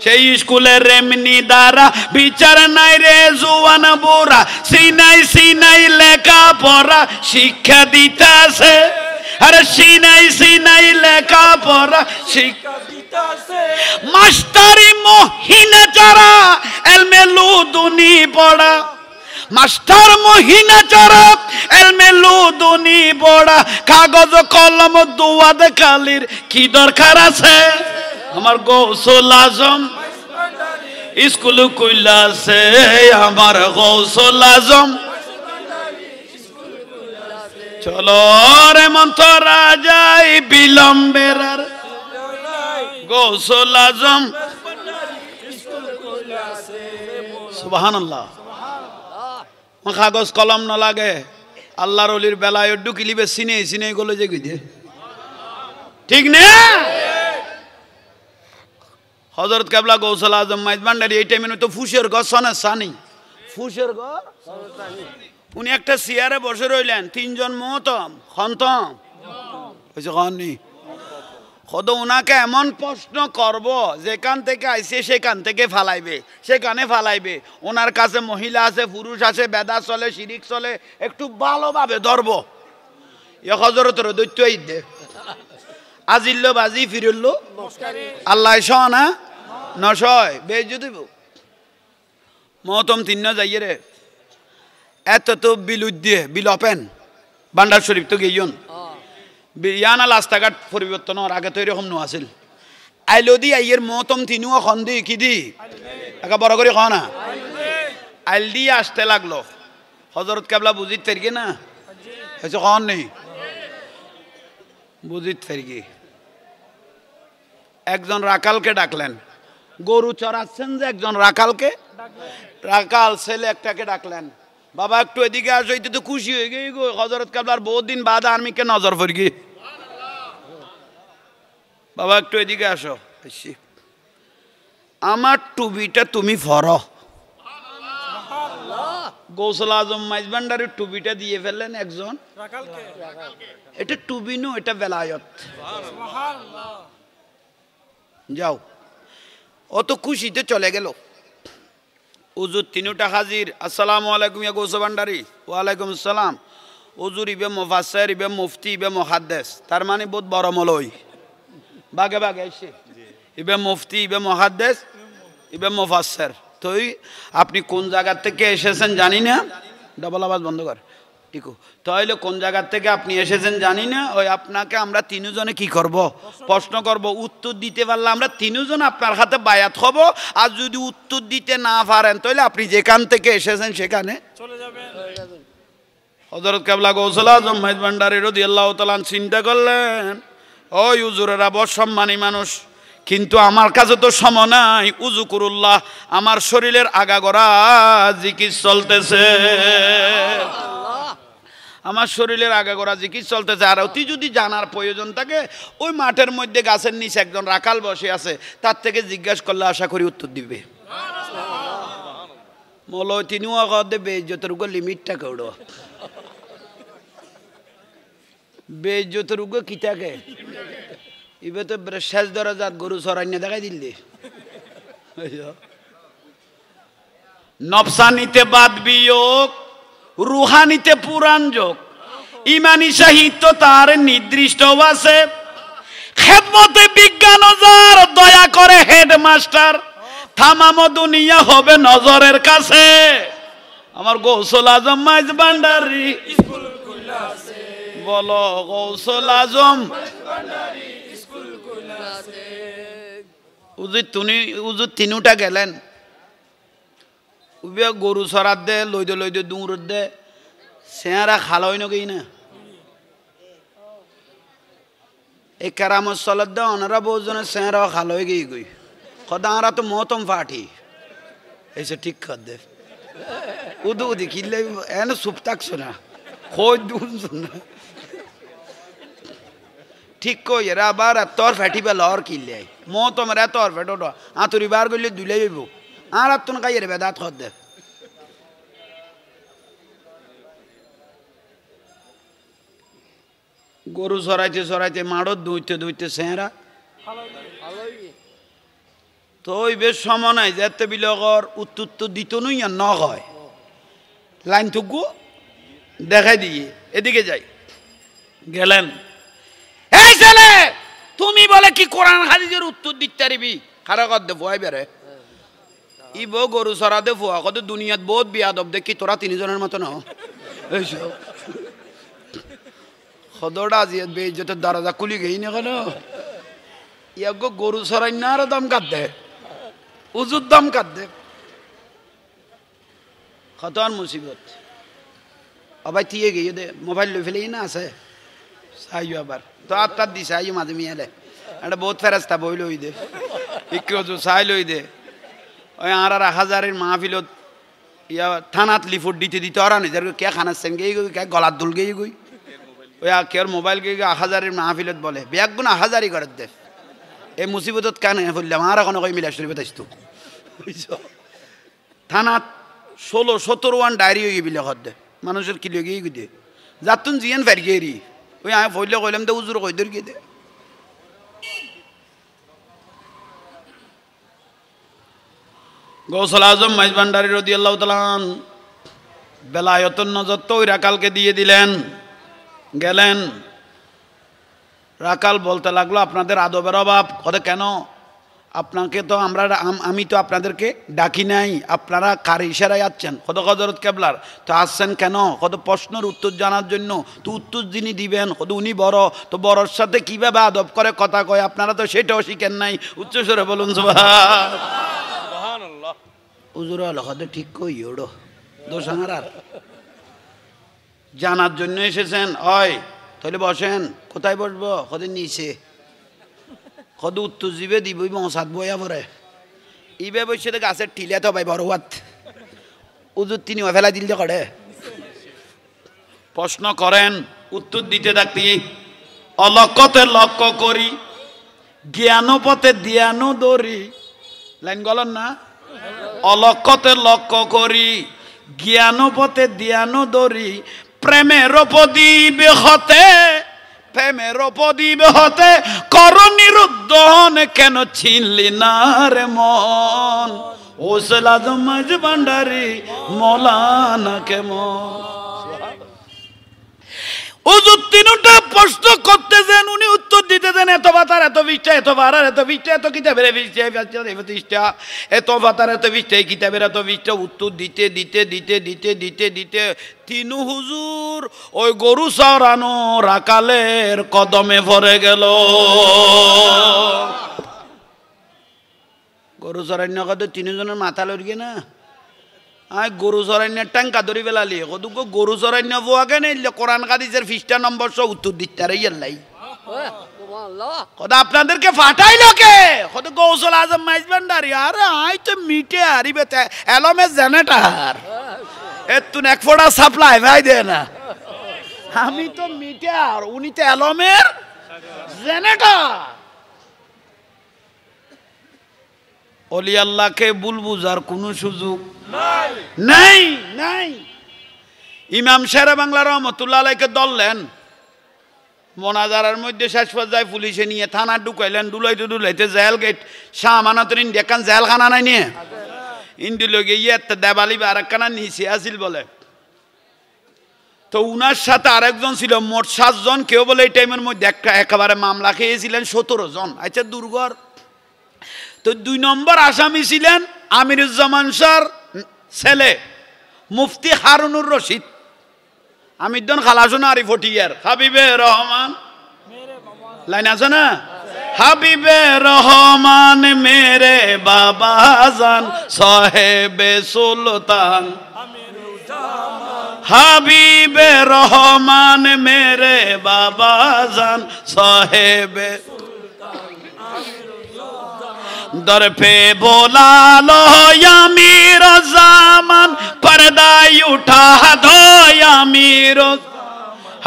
সেই স্কুলের এমনি দ্বারা বিচার নাই রে জওয়ান বোরা সিনাই সিনাই লেখা পড়া শিক্ষা দিতাছে আরে সিনাই সিনাই লেখা পড়া শিক্ষা দিতাছে মাস্টারি মহিনা যারা এলমে লুদুনি পড়া মাস্টার মহিনা যারা এলমে লুদুনি পড়া কাগজ কলম দুয়াদ কালির কি দরকার আছে আমার গৌসুল আজম স্কুল কইলাছে আমার গৌসুল আজম চলো রে মন তোরা যাই বিলম্বের আর গৌসুল আজম সুবহানাল্লাহ কাগজ কলম না লাগে আল্লাহর ওলির বেলায় ঢুকিলিবে সিনে সিনে গলে যে গিয়ে ঠিক না হযরত কেবলা গৌসুল আজম মাইজ ভান্ডারি এই টাইমে তো ফুসের ঘর সনে সানি ফুসের ঘর উনি একটা চেয়ারে বসে রইলেন তিনজন মহতম খন্তম হয়েছে খননি খদ উনাকে এমন প্রশ্ন করব যেখান থেকে আইসে সেখান থেকে ফালাইবে সেখানে ফালাইবে ওনার কাছে মহিলা আছে পুরুষ আছে বেদা চলে শিরিক চলে একটু ভালোভাবে ধরব এ হযরতের দৈত্য দে আজিল্লো বাজি ফিরল্লো আল্লাহ শোনা নশয় বেজ দিব মহতম তিন্ন যাইয়ে রে এত তো বিল উদ্দিয়ে বিল অপেন ভান্ডার শরীফ তো গিয়েন ইয়ানা রাস্তাঘাট পরিবর্তন হওয়ার আগে তো এরকম নো আছিল আইলো দি আইয়ের মহতম তিনিও খন দি কি দি একা বড় করে খাও না আইল দিয়ে আসতে লাগলো হযরত কেবলা বুঝিত ফেরগে না হয়েছে খন নেই বুঝিত ফেরগে একজন রাখালকে ডাকলেন গরু চড়াচ্ছেন যে একজন রাখালকে রাখাল ছেলে একটাকে ডাকলেন বাবা একটু এদিকে আসো এতে তো খুশি হয়ে গিয়ে গো হযরত কেবলার বহুত দিন বাদ আর্মিকে নজর ফেরগি বাবা একটু এদিকে আসো আমার টুবিটা তুমি ফরো গৌসুল আজম মাইজ ভান্ডারির টুবিটা দিয়ে ফেললেন একজন এটা টুবি নো এটা বেলায়ত যাও অত খুশিতে চলে গেল উজুর তিনটা হাজির আসসালামু আলাইকুম ইয়া গৌসুল ভান্ডারি ওয়ালাইকুম আসসালাম উজুর ইবে মুফাসসির ইবে মুফতি ইবে মুহাদ্দিস তার মানে বহুত বড় মলই বাগে বাগে এসে ইবে মুফতি, ইবে মুহাদ্দিস, ইবে মুফাসসির। তো আপনি কোন জায়গা থেকে এসেছেন জানি না, ডাবল আওয়াজ বন্ধ কর ইকো। তাহলে কোন জায়গা থেকে আপনি এসেছেন জানি না, ওই আপনাকে আমরা তিনজনে কি করব, প্রশ্ন করব। উত্তর দিতে পারলে আমরা তিনজন আপনার হাতে বায়াত হব, আর যদি উত্তর দিতে না পারেন তাহলে আপনি যেখান থেকে এসেছেন সেখানে চলে যাবেন। হযরত কেবলা গৌসুল আজম মাইজ ভান্ডারী রাদিয়াল্লাহু তাআলা চিন্তা করলেন, ওই হুজুরেরা বড় সম্মানী মানুষ, কিন্তু আমার কাছে তো সময় নাই। উযুকুরুল্লাহ, আমার শরীরের আগাগোড়া জিকির চলতেছে, আমার শরীরের আগাগোড়া জিকির চলতেছে। আর অতি যদি জানার প্রয়োজন থাকে, ওই মাঠের মধ্যে গাছের নিচে একজন রাখাল বসে আছে, তার থেকে জিজ্ঞাসা করলে আশা করি উত্তর দিবে। মলো তিনিও আগতে বেইজ্জতের উপর লিমিটটা কেউড়ো, বেইজ্জতের উপর কি থাকে, ইবে তো শেষ দরজাত গরু সরাইনে দেখাই দিল্লি। নফসানিতে বাদ বিয়োগ, রুহানিতে পুরাণ যোগ, ইমানি সাহিত্য তার নির্দিষ্ট আছে। খেদমতে বিজ্ঞান যার, দয়া করে হেডমাস্টার, তামাম দুনিয়া হবে নজরের কাছে। আমার গৌসুল আজম মাইজ ভান্ডারী স্কুল খুলে আছে, বলো গৌসুল আজম স্কুল খুলে আছে। উজুর তিনুটা গেলেন, উবে গরু সরাত দে, লইদে দূর দে, সেরা খালই নগেই না। এই কেরামত চলত দে, ওনারা বহুজনে সেরা খালই গেই গই, কদা আরা তো মতম ফাটি এসে ঠিক কর দে। উদু উদি কিনলে এন চুপ থাকছো না, খোঁজ দুনছো না, ঠিক কই এরা আবার তোর ফেটি পেল আর কিনলে মতম রে তোর ফেটো আতুরি বার করলে দুলে যাইব। আর তুন কাই রে বেদাত খদ দে। গরু সরাইতে সরাইতে মাড়ত দুইতে সেরা তো ওই বেশ সময় নাই যেতে বিলগর উত্তর দিত নই আর ন হয় লাইন টুকু দেখাই দিয়ে এদিকে যাই গেলেন। এই ছেলে, তুমি বলে কি কোরআন হাদিসের উত্তর দিতে পারবি? খারাপ কর দে ভয় বেড়ে ইব গরু সরা দে ফুয়া কত দুনিয়াত বহুত বিয়াদব দেখি, তোরা তিনজনের মতো না এইসব সদরটা আজি বেইজ্জতের দরজা খুলি গেই না কেন? ইয়াগ গরু সরাই না আরো দাম কাট দে, উজুর দাম কাট দে, খতন মুসিবত। আবার তিয়ে গিয়ে দে মোবাইল লই ফেলেই না আছে চাইও আবার তো আটটার দিছে আইও মাঝে মিয়ালে একটা বহুত ফেরাস্তা বই লই দে একটু চাই লই দে। ওই আর হাজারের মাহফিলত ইয়া থানাত লিফুট দিতে আর নিজের কে খানাচ্ছেন গেই গই কে গলার দুল গেই গই ওই কেউ মোবাইল গিয়ে হাজারের মাহফিলত বলে ব্যাগ গুণ হাজারই করে দে। এই মুসিবতত কেন বললাম আর এখন কই মিলা শরীফ আসতো থানাত 16-17 ডায়েরি হয়ে বিলে কর দে মানুষের কিলো গিয়ে গই দে যাতুন জিয়ান ফের গেরি ওই আমি ফইলে কইলাম দে উজুর কই দর গিয়ে দে। গৌসুল আজম মাইজ ভান্ডারী রাদিয়াল্লাহু তাআলা বেলায়েতের নজর তো ওই রাকালকে দিয়ে দিলেন। গেলেন, রাকাল বলতে লাগলো আপনাদের আদবের অভাব। কত কেন? আপনাকে তো আমি তো আপনাদেরকে ডাকি নাই, আপনারা কার ইশারায় আসছেন? কত হযরত কেবলার তো আসছেন কেন? কত প্রশ্নের উত্তর জানার জন্য। তো উত্তর যিনি দিবেন কত উনি বড়, তো বড়র সাথে কিভাবে আদব করে কথা কয় আপনারা তো সেটাও শিখেন নাই। উচ্চস্বরে বলুন সুবহানাল্লাহ। হুজুর কত ঠিক কই ওড়ো দোষার আর জানার জন্য এসেছেন। ওই তাহলে বসেন। কোথায় বসবো? কদিন নিচে কত উত্তর দিবে দিবই মশাত বইয়া পরে ইবে বসে তো গাছের টিলে তো ভাই বড় হাত উজুর তিনি ফেলা দিল করে প্রশ্ন করেন উত্তর দিতে থাকতি। অলক্ষতে লক্ষ্য করি জ্ঞানপথে ধ্যানো দরি লাইন গলন না। অলক্ষতে লক্ষ্য করি জ্ঞানপথে ধ্যানো দরি প্রেমের প্রদীপ হতে প্রেমের প্রদীপ হতে কর নিরুদ্ধন কেন ছিনলি না রে মন? গৌসুল আজম মাইজ ভান্ডারী মৌলানা কেমন হুজুর তিনটা প্রশ্ন করতেছেন, উনি উত্তর দিতেছেন এত পাতার এত পৃষ্ঠা, এত পাড়ার এত পৃষ্ঠা, এত কিতাবের পৃষ্ঠা, এত পাতার এত পৃষ্ঠা, এই কিতাবের এত পৃষ্ঠা। উত্তর দিতে দিতে দিতে দিতে দিতে দিতে তিনু হুজুর ওই গরু চড়ানো রাকালের কদমে পড়ে গেল। গরু চড়ান্য কথা তিনজনের মাথা লড়িয়ে না, আয় গরু চড়াইনের টাঙ্কা ধরি পেলালি কদুক গরু চড়াইন্য পোয়াকে নেই কোরআন কাদিসের পৃষ্ঠা নম্বর সহ উত্তর দিতে ইয়াল্লাই কথা আপনাদেরকে ফাটাইল কে কত গৌসল আজম মাইজবান্ডারি। আর আই তো মিটে হারিবে এলমে জেনেটার এতুন এক ফোড়া সাপ্লাই ভাই দে না, আমি তো মিটে আর উনি তো এলমের জেনেটার। অলি আল্লাহকে ভুল বুঝার কোনো সুযোগ নাই নাই। ইমাম শেরে বাংলা রহমতুল্লাহ আলাইকে ধরলেন মোনাজারার মধ্যে, শেষ পর্যায়ে পুলিশে নিয়ে থানা ঢুকাইলেন, ডুলাইতে ডুলাইতে জেল গেট শাহ আমানতের ইন্ডিয়াকান জেলখানা নাই নিয়ে ইন্দি লগে ইয়ে দেবালি বা আরেকখানা নিচে আসিল বলে। তো উনার সাথে আরেকজন ছিল, মোট 7 জন। কেউ বলে এই টাইমের মধ্যে একেবারে মামলা খেয়েছিলেন 17 জন। আচ্ছা দুর্গর। তো 2 নম্বর আসামি ছিলেন আমিরুজ্জামান শাহর ছেলে মুফতি হারুনুর রশিদ। আমিরজন খালাসুনা আরিফ ফটিয়ার হাবিবে রহমান লাইন আছে না, হাবিবে রহমান মেরে বাবা জান সাহেবে সুলতান, হাবিবে রহমান মেরে বাবা জান সাহেবে दर पे बोला लो अमीर ज़मान पर्दा उठा दो अमीर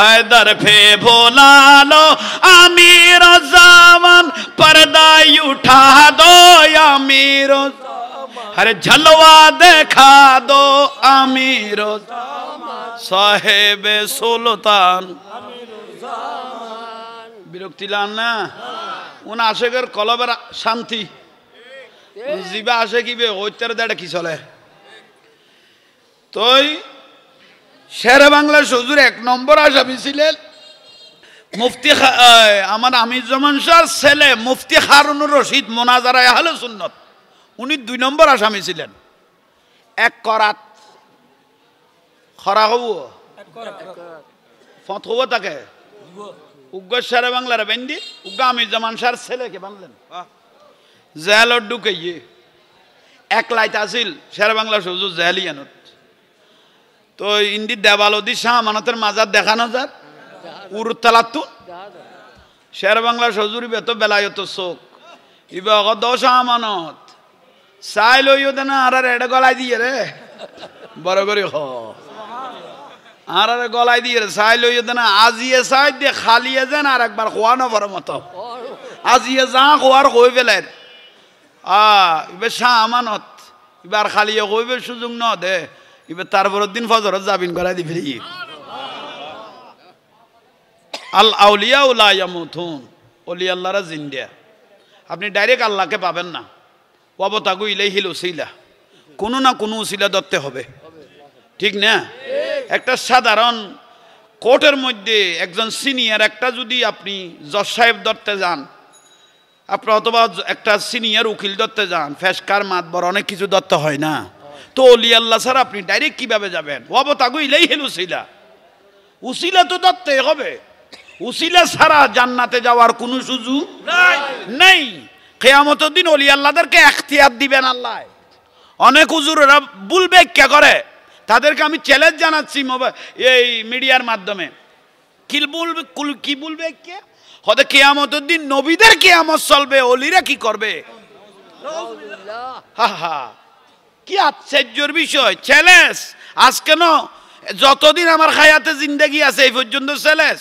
है, दर पे बोला लो अमीर ज़मान पर्दा उठा दो अमीर, अरे झलवा देखा दो अमीर साहेब सुल्तान। বিরক্তি লান না উন আশেকের কলবের শান্তি জিবা আসে কি বে ওইটার দাঁড়া কি চলে। তোই শেরে বাংলা হুজুর 1 নম্বর আসামি ছিলেন মুফতি আমার আমিরুজ্জামান শাহর ছেলে মুফতি হারুনুর রশিদ মোনাজারায়ে আহলে সুন্নাত। উনি 2 নম্বর আসামি ছিলেন। 1 করাত খরা হব ফত হব তাকে উগ্র শেরে বাংলার বেন্দি উগ্র আমিরুজ্জামান শাহর ছেলেকে বানলেন জেলত ঢুকাইয়ে। 1 লাইট আসিল শেরে বাংলা হুজুর জেলিয়ানত। তো ইন্দি দেবালদি শাহ আমানতের মাজার দেখানো যার উরুতালাতু শেরে বাংলা হুজুর বেত বেলায়ত চোখ ইবে অগ 10 আমানত চাই লইও দেনা আর এড়ে গলাই দিয়ে রে বড় করে হ আর গলাই দিয়ে চাই লইও দেনা আজিয়ে চাই দিয়ে খালিয়ে যেন আর একবার খোয়ানো বড় মতো আজিয়ে যা খোয়ার কই ফেলেন এবার শাহ আমানত এবার খালিয়ে কইবে সুযোগ ন দে এবার তারপরের দিন ফজরত জামিন করাই দি ফিরি। আল আউলিয়া লা ইয়ামুতুন, ওলি আল্লাহরা জিন্দা। আপনি ডাইরেক্ট আল্লাহকে পাবেন না। ওয়াবতাগু ইলাইহিল উসিলা, কোনো না কোনো উসিলা ধরতে হবে, ঠিক না? একটা সাধারণ কোর্টের মধ্যে একজন সিনিয়র একটা যদি আপনি জজ সাহেব ধরতে যান, আপনি অথবা একটা সিনিয়র উকিল ধরতে যান, ফেসকার মাতবর অনেক কিছু ধরতে হয় না। তো ওলি আল্লাহ স্যার আপনি ডাইরেক্ট কিভাবে যাবেন? ওয়াবতাগু ইলাইহিল উসিলা, উসিলা তো ধরতে হবে। উসিলা ছাড়া জান্নাতে যাওয়ার কোনো সুযোগ নেই। কিয়ামতের দিন ওলি আল্লাহদেরকে এখতিয়ার দিবেন আল্লাহ। অনেক হুজুরেরা ভুল ব্যাখ্যা করে, তাদেরকে আমি চ্যালেঞ্জ জানাচ্ছি এই মিডিয়ার মাধ্যমে। কি বলবে কে হতে কিয়ামতের দিন নবীদের কিয়ামত চলবে, ওলিরা কি করবে? হা হা, কি আশ্চর্যের বিষয়। চ্যালেঞ্জ আজকে ন, যতদিন আমার হায়াতে জিন্দেগি আছে এই পর্যন্ত চ্যালেঞ্জ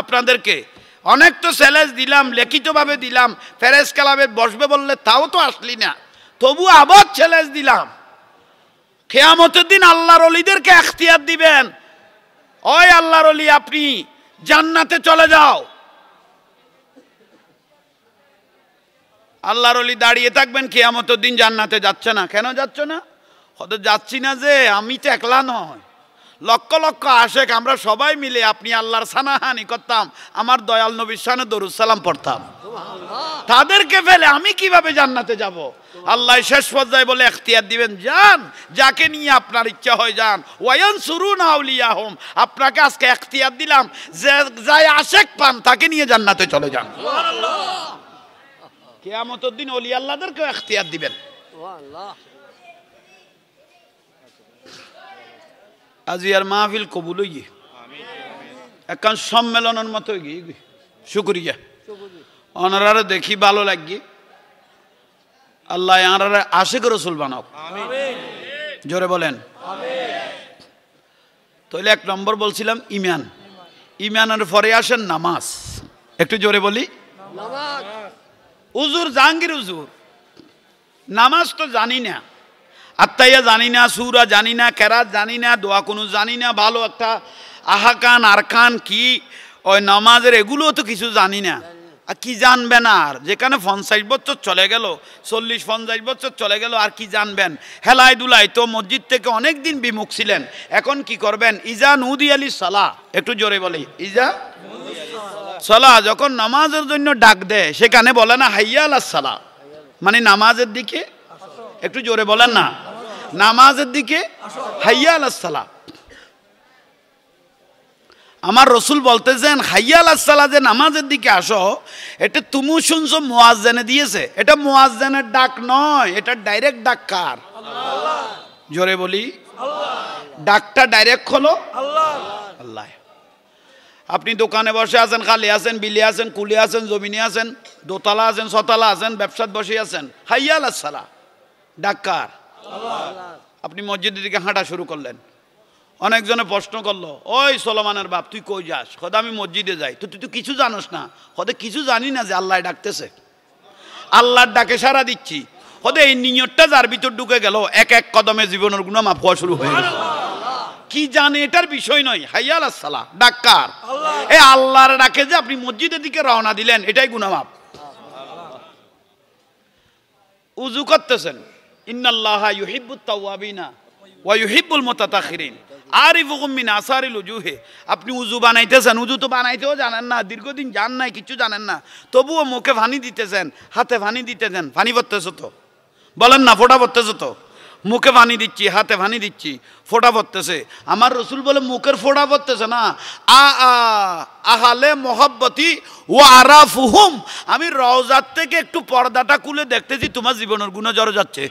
আপনাদেরকে অনেক তো চ্যালেঞ্জ দিলাম, লিখিতভাবে দিলাম। ফেরেজ ক্লাবে বসবে বললে তাও তো আসলি না, তবু আবার চ্যালেঞ্জ দিলাম। কিয়ামতের দিন আল্লাহর ওলিদেরকে এখতিয়ার দিবেন, ওই আল্লাহর ওলি আপনি জান্নাতে চলে যাও। আল্লাহর ওলি দাঁড়িয়ে থাকবেন, কিয়ামতের দিন জান্নাতে যাচ্ছে না। কেন যাচ্ছ না? হয়তো যাচ্ছি না যে আমি তো একলা নয়, লক্ষ লক্ষ আশেক আমরা সবাই মিলে আপনি আল্লাহর সানাহানি করতাম, আমার দয়াল নবীর শানে দরুদ সালাম পড়তাম। তাদেরকে ফেলে আমি কিভাবে জান্নাতে যাব? আল্লাহ শেষ পর্যায়ে বলে এখতিয়ার দিবেন, যান, যাকে নিয়ে আপনার ইচ্ছা হয় যান। ওয়ায়ানসুরুনা আউলিয়াহুম, আপনাকে আজকে এখতিয়ার দিলাম, যে যাই আশেক পান তাকে নিয়ে জান্নাতে চলে যান। সুবহানাল্লাহ। কিয়ামতের দিন ওলি আল্লাহদেরকে এখতিয়ার দিবেন। সুবহানাল্লাহ। আজিয়ার মাহফিল কবুল হই, এখন সম্মেলনের মতো গিয়ে শুকরিয়া অনারা দেখি ভালো লাগি। আল্লাহ আনারা আশিক রসুল বানাও, জোরে বলেন। তাহলে 1 নম্বর বলছিলাম ইমান, ইমানের পরে আসেন নামাজ। একটু জোরে বলি নামাজ। হুজুর জাহাঙ্গীর হুজুর নামাজ তো জানি না, আত্মাইয়া জানি না, সুরা জানি না, কেরাত জানি না, দোয়া কোনো জানি না, ভালো একটা আহাকান আরকান কি ওই নামাজের এগুলো তো কিছু জানি না। আর কি জানবেন? আর যেখানে 50 বছর চলে গেল, 40-50 বছর চলে গেল, আর কি জানবেন? হেলাই দুলাই তো মসজিদ থেকে অনেক দিন বিমুখ ছিলেন, এখন কি করবেন? ইজা নুদি আলী সালাহ, একটু জোরে বলি ইজা সালাহ, যখন নামাজের জন্য ডাক দেয় সেখানে বলে না হাইয়া আলাস সালাহ, মানে নামাজের দিকে, একটু জোরে বলেন না, নামাজের দিকে হাইয়া আলাস সালাহ। আমার রসুল বলতেছেন হাইয়া আলাস সালাহ, যে নামাজের দিকে আসো, এটা তুমি শুনছো মুয়াজ্জিনে দিয়েছে, এটা মুয়াজ্জিনের ডাক নয়, এটা ডাইরেক্ট ডাক কার? আল্লাহ। জোরে বলি আল্লাহ। ডাকটা ডাইরেক্ট হলো আল্লাহ। আল্লাহ। আপনি দোকানে বসে আছেন, খালি আছেন, বিলি আছেন, কুলি আছেন, জমিনে আছেন, দোতলা আছেন, ছতলা আছেন, ব্যবসাত বসে আছেন, হাইয়া আলাস সালাহ ডাক কার? আল্লাহ। আপনি মসজিদের দিকে হাঁটা শুরু করলেন, অনেকজনে প্রশ্ন করলো, ওই সোলোমানের বাপ তুই কই যাস? খোদা আমি মসজিদে যাই। তো তুই তো কিছু জানোস না? খোদা কিছু জানি না যে আল্লাহ ডাকতেছে, আল্লাহর ডাকে সারা দিচ্ছি। খোদা এই নিয়তটা যার ভিতর ঢুকে গেল, এক এক কদমে জীবনের গুনাহ মাফ হওয়া শুরু হয়ে গেল। কি জানে এটার বিষয় নয়, হাইয়া আলাস সালাহ ডাক কার? এই আল্লাহর ডাকে যে আপনি মসজিদের দিকে রওনা দিলেন, এটাই গুনাহ মাফ। উযু করতেছেন, ইন্নাল্লাহা ইউহিব্বুত তাওয়াবিনা ওয়া ইউহিব্বুল মুতাতাখিরিন আরিফুকুম মিন আসারিল উজুহে। আপনি উজু বানাইতেছেন, উজু তো বানাইতেও জানেন না, দীর্ঘদিন জান নাই, কিছু জানেন না, তবুও মুখে পানি দিতেছেন, হাতে পানি দিতেছেন, পানি পড়তেছে তো, বলেন না, ফোঁটা পড়তেছে তো, মুখে পানি দিচ্ছি, হাতে পানি দিচ্ছি, ফোঁটা পড়তেছে। আমার রসুল বলে মুখের ফোঁটা পড়তেছে না, আহালে মোহাব্বতি ও আরাফুহুম, আমি রওজাত থেকে একটু পর্দাটা খুলে দেখতেছি তোমার জীবনের গুনাহ জড়ো যাচ্ছে।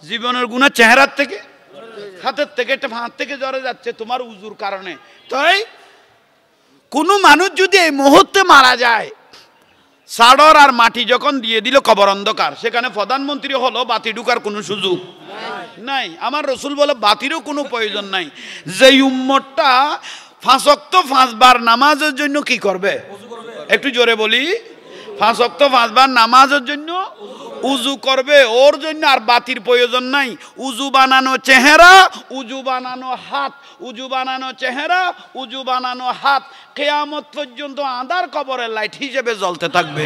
জীবনের গুনাহ চেহারার থেকে, হাতের থেকে, একটা হাত থেকে জ্বরে যাচ্ছে তোমার উজুর কারণে। তাই কোনো মানুষ যদি এই মুহূর্তে মারা যায়, সাড়র আর মাটি যখন দিয়ে দিল কবর অন্ধকার, সেখানে প্রধানমন্ত্রী হলো, বাতি ঢুকার কোনো সুযোগ নাই। আমার রসুল বলে বাতিরও কোনো প্রয়োজন নাই। যে উম্মতটা 5 ওয়াক্ত 5 বার নামাজের জন্য কি করবে? একটু জোরে বলি, 5 ওয়াক্ত 5 বার নামাজের জন্য উজু করবে, ওর জন্য আর বাতির প্রয়োজন নাই। উজু বানানো চেহারা, উজু বানানো হাত, উজু বানানো চেহারা, উজু বানানো হাত, কিয়ামত পর্যন্ত আঁধার কবরের লাইট হিসেবে জ্বলতে থাকবে।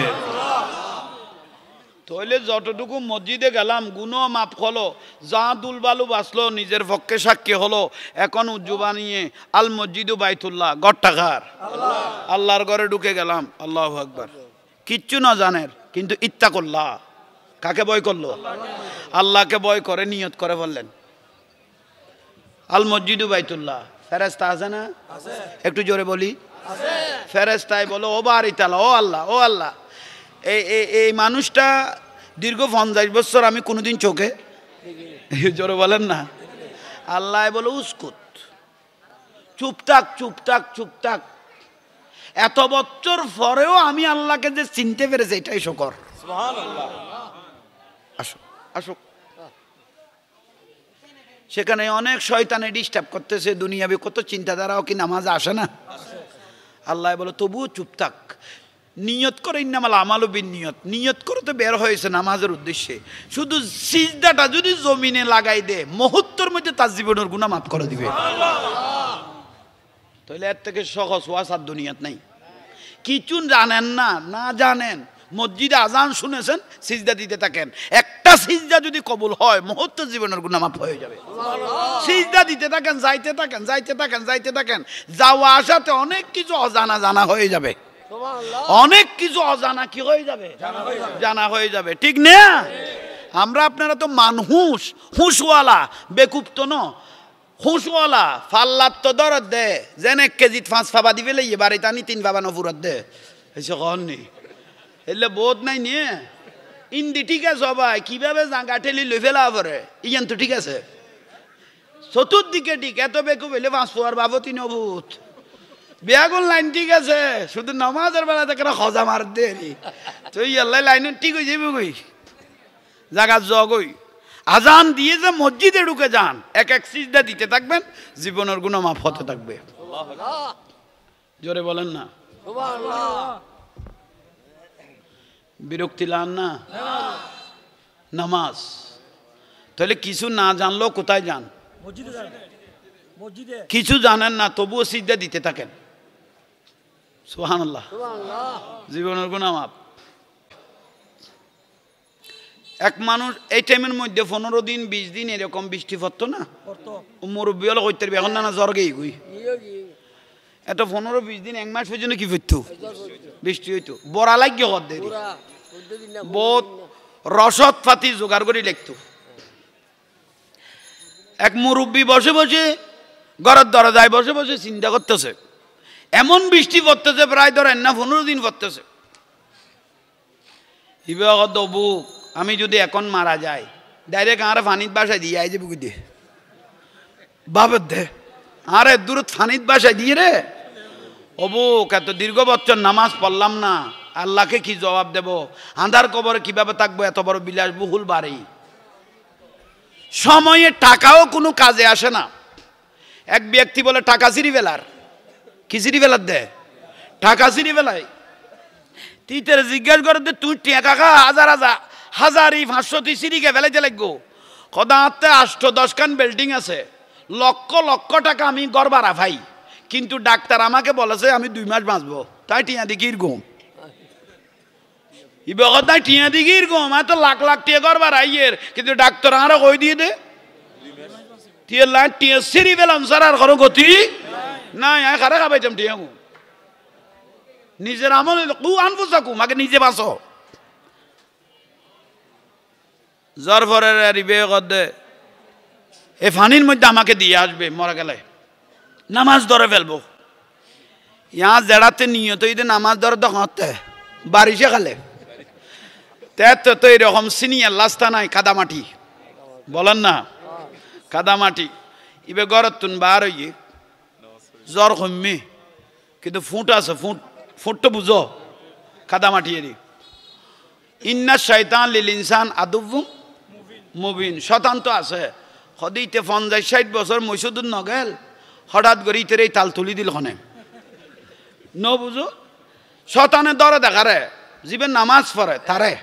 তাহলে যতটুকু মসজিদে গেলাম গুনাহ মাফ হলো, যা দুলবালু বাঁচলো নিজের পক্ষে সাক্ষী হলো। এখন উজু বানিয়ে আল মসজিদু বাইতুল্লাহ, গড়টাঘার আল্লাহর ঘরে ঢুকে গেলাম, আল্লাহু আকবার, কিচ্ছু না জানেন, কিন্তু ইত্তাকুল্লাহ, কাকে ভয় করলো? আল্লাহকে ভয় করে নিয়ত করে বললেন আল মসজিদু বাইতুল্লাহ। ফেরেশতা আছে না? একটু জোরে বলি, ফেরেশতাই বলো ও বাড়ি তালা, ও আল্লাহ, ও আল্লাহ, এই মানুষটা দীর্ঘ 50 বছর আমি কোনোদিন চোখে, জোরে বলেন না। আল্লাহ বলো উস্কুত, চুপ থাক, চুপ থাক, চুপ থাক, এত বছর পরেও আমি আল্লাহকে যে চিনতে পেরেছি এটাই শুকর। সুবহানাল্লাহ। আসো আসো। সেখানে অনেক শয়তানে ডিস্টার্ব করতেছে, দুনিয়াবি কত চিন্তাধারাও কি নামাজে আসে না? আল্লাহ বলো তবুও চুপ থাক, নিয়ত করে, ইন্নামাল আমালু বিন্নিয়ত, নিয়ত করে তো বের হয়েছে নামাজের উদ্দেশ্যে, শুধু সিজদাটা যদি জমিনে লাগাই দে, মুহূর্তের মধ্যে তার জীবনের গুনাহ মাফ করে দিবে। তাহলে এর থেকে সহজ ওয়াজ আর দুনিয়াত নাই। কিছু জানেন না, না জানেন, মসজিদে আজান শুনেছেন, সিজদা দিতে থাকেন। একটা সিজদা যদি কবুল হয়, মুহূর্ত জীবনের গুনাহ মাফ হয়ে যাবে। সিজদা দিতে থাকেন, যাইতে থাকেন, যাইতে থাকেন, যাইতে থাকেন। যাওয়া আসাতে অনেক কিছু অজানা জানা হয়ে যাবে। অনেক কিছু অজানা কি হয়ে যাবে? জানা হয়ে যাবে। ঠিক না? আমরা আপনারা তো মানুষ, হুঁশওয়ালা, বেকুব তো ন। হুঁশওয়ালা ফাল্লাত তো দরদ দে, যেন 1 কেজি 5 ফাবা দিবে লইয়ে বাড়িতে আনি 3 ফাবা নফুরত দে। এসে কন নি এলে বোধ নাই নিয়ে ইন্দি ঠিক আছে সবাই কিভাবে জাঙ্গা ঠেলি লই ফেলা পরে ইয়ান তো ঠিক আছে। চতুর্দিকে ঠিক, এত বেকুব হইলে 5 ফুয়ার বাবতি নভূত বিয়াগুল লাইন ঠিক আছে, শুধু নামাজের বেলা থেকে খজা মার দে তো ইয়াল্লাই লাইন ঠিক হয়ে যাবে কই জাগা জগই। আজান দিয়ে যে মসজিদে ঢুকে যান, এক এক সিজদা দিতে থাকবেন, জীবনের গুনাহ মাফ হতে থাকবে। জোরে বলেন না। বিরক্তি লান না নামাজ। তাহলে কিছু না জানলেও কোথায় যান? কিছু জানেন না তবুও সিজদা দিতে থাকেন। সুবহানাল্লাহ। জীবনের গুনাহ মাফ। এক মানুষ এই টাইমের মধ্যে 15 দিন 20 দিন এরকম বৃষ্টি পড়তো না, মুরব্বী হলো কইতে এখন না জ্বর গেই গই এত 15-20 দিন 1 মাস পর্যন্ত কি পড়তো? বৃষ্টি হইতো। বড়া লাগিয়ে হদ দেরি বহুত রসদ পাতি জোগাড় করে লিখতো। এক মুরব্বী বসে বসে ঘরের দরজায় বসে বসে চিন্তা করতেছে, এমন বৃষ্টি পড়তেছে প্রায় ধরেন না 15 দিন পড়তেছে। বুক আমি যদি এখন মারা যাই, ডাইরেক্ট আর ফানিত বাসায় দিয়ে আই যে বুক দিয়ে বাবার দে আরে দূর ফানিত বাসায় দিয়ে রে অবুক এত দীর্ঘ বছর নামাজ পড়লাম না, আল্লাহকে কি জবাব দেব? আন্ধার কবরে কিভাবে থাকবো? এত বড় বিলাসবহুল বাড়ি, সময়ে টাকাও কোনো কাজে আসে না। এক ব্যক্তি বলে টাকা সিঁড়ি ফেলার, কি সিঁড়ি ফেলার দে? টাকা সিঁড়ি ফেলাই। তিতের জিজ্ঞাসা করে তুই টাকা হাজার হাজার হাজারি 500 তুই সিঁড়িকে ফেলাইতে লাগবো। কদাতে 8-10 খান বিল্ডিং আছে, লক্ষ লক্ষ টাকা আমি ঘর ভাড়া ভাই, কিন্তু ডাক্তার আমাকে বলেছে আমি 2 মাস বাঁচবো, তাই টিয়া দিকির ঘুম ইবাই টিয়া দিকির ঘুম এত লাখ লাখ টিয়া ঘর ভাড়াইয়ের, কিন্তু ডাক্তার আরো কই দিয়ে দে টিয়া লাখ টিয়া সিঁড়ি ফেলাম স্যার আর কোনো গতি না, খারা খাবাইতাম টিয়া ঘুম নিজের আমল কু আনবো চাকু মাকে নিজে বাঁচো। জ্বর ফরের রিবে দে এ ফানির মধ্যে আমাকে দিয়ে আসবে, মরা গেলে নামাজ ধরে ফেলবো। ইয়া জেড়াতে নিয়ত ঈদে নামাজ ধরে দখতে বারিশে খালে তো এরকম সিনিয়ার লাস্তা নাই, কাদামাটি বলেন না, কাদামাটি ইবে গরত তুন বার হইয়ে জ্বর কমে, কিন্তু ফুট আছে, ফুট তো বুঝো কাদামাটি এরি। ইন্না শয়তান লিল ইনসান আদুব্বুম মুবিন, শতান তো আছে সদিতে 50-60 বছর মৈসুদুর নগেল হঠাৎ করে ইতের এই তাল তুলি দিল খনে ন বুঝো শতানে ধরে দেখারে জীবের নামাজ পড়ে তারে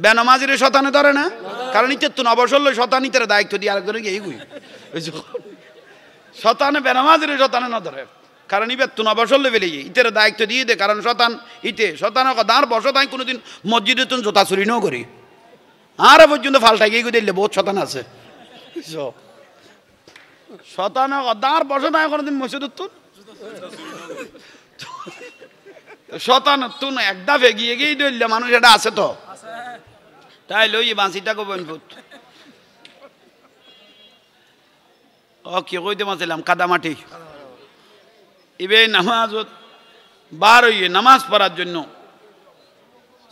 বেনামাজির শতানে ধরে না, কারণ ইতে তো নবসল শতান ইতের দায়িত্ব দিয়ে আরেকজনে গিয়ে গুই শতানে বেনামাজির শতানে না ধরে, কারণ ইবে তো নবসল ফেলে ইতের দায়িত্ব দিয়ে দে, কারণ শতান ইতে শতান দাঁড় বসত আমি কোনোদিন মসজিদে তুন জোতা চুরি নও করি আর পর্যন্ত ফাল্টাই গিয়ে দিলে বহুত শতান আছে শতান দাঁড় বসত আমি কোনোদিন মসজিদ তুন শতান তুন একদা এগিয়ে গিয়ে দিলে মানুষ এটা আছে তো তাই লই বাঁচিটা কবেন ফুট ও কি কইতে মাছিলাম কাদামাটি ইবে নামাজ বার হইয়ে নামাজ পড়ার জন্য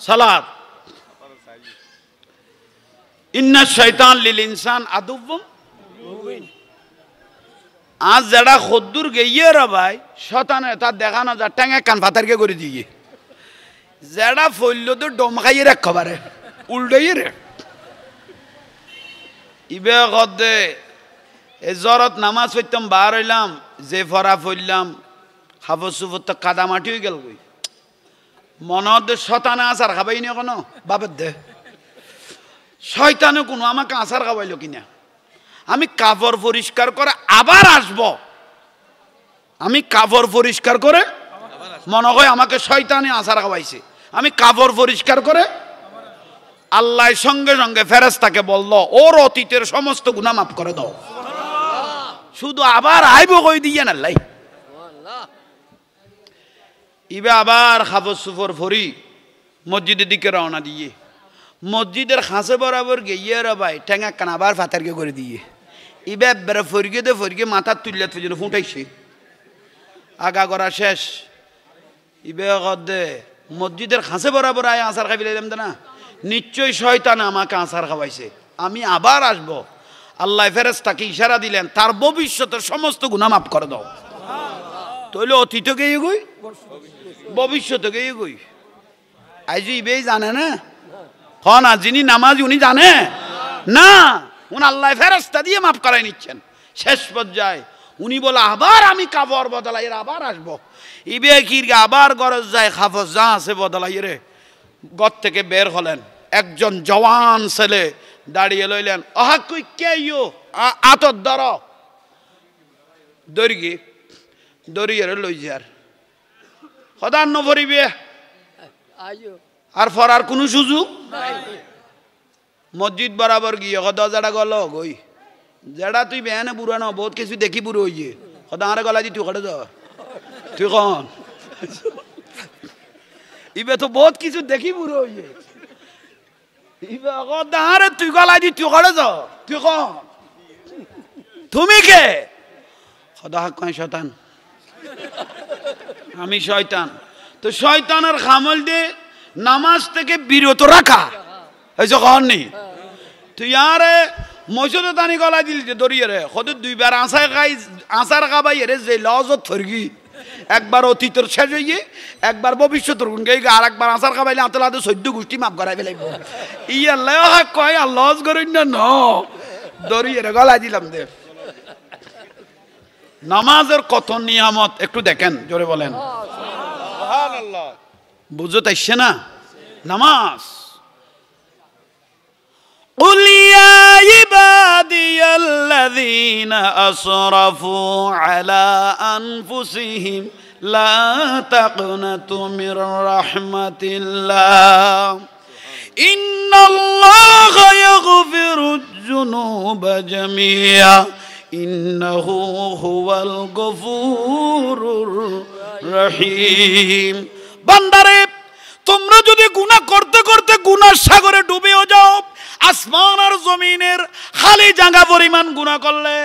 সালাত। ইন্না শয়তান লিল ইনসান আদুব্বুম মুবিন, আজ যারা খদ্দুর গিয়ে রে ভাই শতানে তার দেখা না যা ট্যাঙে কান ফাতারকে করে দিয়ে যারা ফইল তো ডম খাইয়ে রাখ খবরে উল্টাইয়ে রে ইবে গদে এ জরত নামাজ পড়তাম বার হইলাম যে ফরা ফইলাম হাফজ সুফর তো কাদামাটি হয়ে গেল কই মনত শতানে আচার খাবাই নি কোনো বাপের দে শয়তানে কোনো আমাকে আচার খাওয়াইলো কিনা, আমি কাপড় পরিষ্কার করে আবার আসব, আমি কাপড় পরিষ্কার করে মনে হয় আমাকে শয়তানে আচার খাওয়াইছে, আমি কাপড় পরিষ্কার করে আল্লাহ সঙ্গে সঙ্গে ফেরেশতাকে বলল ওর অতীতের সমস্ত গুনাহ মাফ করে দাও। শুধু আবার আইব কই দিয়ে না লাই ইবে আবার খাবর সুফর ফরি মসজিদের দিকে রওনা দিয়ে মসজিদের খাঁচে বরাবর গিয়ে রে ভাই ঠেঙা কান আবার ফাতারকে করে দিয়ে ইবে বেড়ে ফরিয়ে মাথার তুলিয়া তুলে ফুটাইছে আগা করা শেষ ইবে দে মসজিদের খাঁচে বরাবর আয় আচার খাবি লাইলাম না নিশ্চয়ই শয়তান আমাকে আচার খাওয়াইছে আমি আবার আসব। আল্লাহ ফেরেশতাকে ইশারা দিলেন তার ভবিষ্যতের সমস্ত গুনাহ মাফ করে দাও। তাহলে অতীত গিয়ে গই ভবিষ্যতে গিয়ে গই আজ ইবেই জানে না না যিনি নামাজ উনি জানে না উনি আল্লাহ ফেরেশতা দিয়ে মাফ করাই নিচ্ছেন। শেষ পর্যায়ে উনি বলে আবার আমি কাপড় বদলাই আবার আসবো ইবে কিরগে আবার গরজ যায় খাফর যা আছে বদলাই রে ঘর থেকে বের হলেন একজন জওয়ান ছেলে দাঁড়িয়ে লইলেন আহা কই কে ইয়ো আতর ধর দড়িয়ে দড়িয়ে লই যার সদান নভরিবে আর ফরার কোনো সুযোগ মসজিদ বরাবর গিয়ে দরজাটা গল গই যেটা তুই বেহানে বুড়ো ন বহুত কিছু দেখি বুড়ো হইয়ে সদা আরে গলা দি তুই কটে যা তুই কন ইবে তো বহুত কিছু দেখি বুড়ো হইয়ে ইবে সদা আরে তুই গলা দি তুই কটে যা তুই কন তুমি কে সদা কয় শয়তান আমি শয়তান। তো শয়তানের খামল দিয়ে নামাজ থেকে বিরত রাখা হয়েছে কন নেই তুই আরে মসজিদে দানি গলা দিল যে দরিয়ে রে কত দুইবার আচার খাবাই রে যে লজত থরগি একবার অতীতের শেষ হইয়ে একবার ভবিষ্যতের গুণ গাই আর একবার আচার খাবাইলে আতলাতে 14 গোষ্ঠী মাফ করাই ফেলাইব ই আল্লাহ কয় আর লজ করেন না ন দরিয়ে রে গলা দিলাম দে। নামাজের কত নিয়ামত একটু দেখেন জোরে বলেন সুবহানাল্লাহ বুঝতে আসছে না নামাজ قل يا عبادي الذين أسرفوا على أنفسهم لا تقنطوا من رحمة الله إن الله يغفر الذنوب جميعا إنه هو الغفور الرحيم বান্দারে তোমরা যদি গুনাহ করতে করতে গুনার সাগরে ডুবেও যাও আসমান আর জমিনের খালি জায়গা পরিমাণ গুনাহ করলে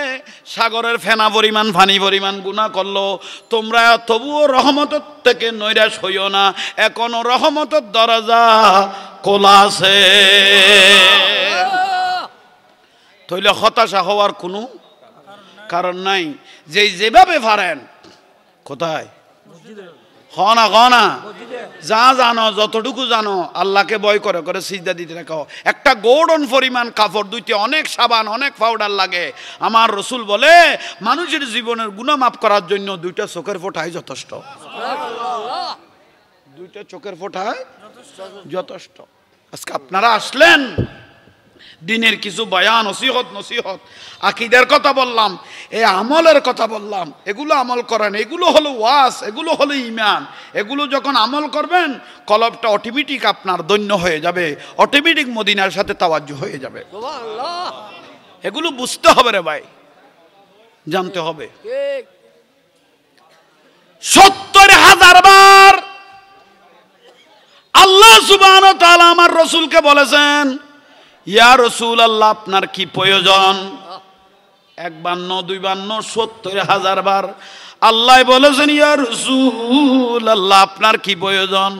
সাগরের ফেনা পরিমাণ পানি পরিমাণ গুনাহ করলো তোমরা তবুও রহমতের থেকে নৈরাশ হইও না এখনো রহমতের দরজা খোলা আছে। তাইলে হতাশা হওয়ার কোনো কারণ নাই যে যেভাবে পারেন কোথায় হনা গনা যা জানো যতটুকু জানো আল্লাহকে ভয় করে করে সিজদা দিতে রাখো। একটা গোল্ডন পরিমাণ কাপড় দুইতে অনেক সাবান অনেক পাউডার লাগে। আমার রসুল বলে মানুষের জীবনের গুনাহ মাফ করার জন্য দুইটা চোখের ফোঁটাই যথেষ্ট। দুইটা চোখের ফোঁটায় যথেষ্ট। আজকে আপনারা আসলেন দিনের কিছু বয়ান নসিহত আকীদার কথা বললাম এই আমলের কথা বললাম এগুলো আমল করেন এগুলো হলো ওয়াজ এগুলো হলো ঈমান এগুলো যখন আমল করবেন কলবটা অটোমেটিক আপনার ধন্য হয়ে যাবে অটোমেটিক মদিনার সাথে তাওয়াজ্জুহ হয়ে যাবে। সুবহানাল্লাহ এগুলো বুঝতে হবে রে ভাই জানতে হবে। ঠিক ৭০,০০০ বার আল্লাহ সুবহানাহু ওয়া তাআলা আমার রাসূলকে বলেছেন ইয়া রাসূলুল্লাহ আপনার কি প্রয়োজন একবার ন দুইবার ন ৭০,০০০ বার আল্লাহ বলেছেন ইয়া রাসূলুল্লাহ আপনার কি প্রয়োজন।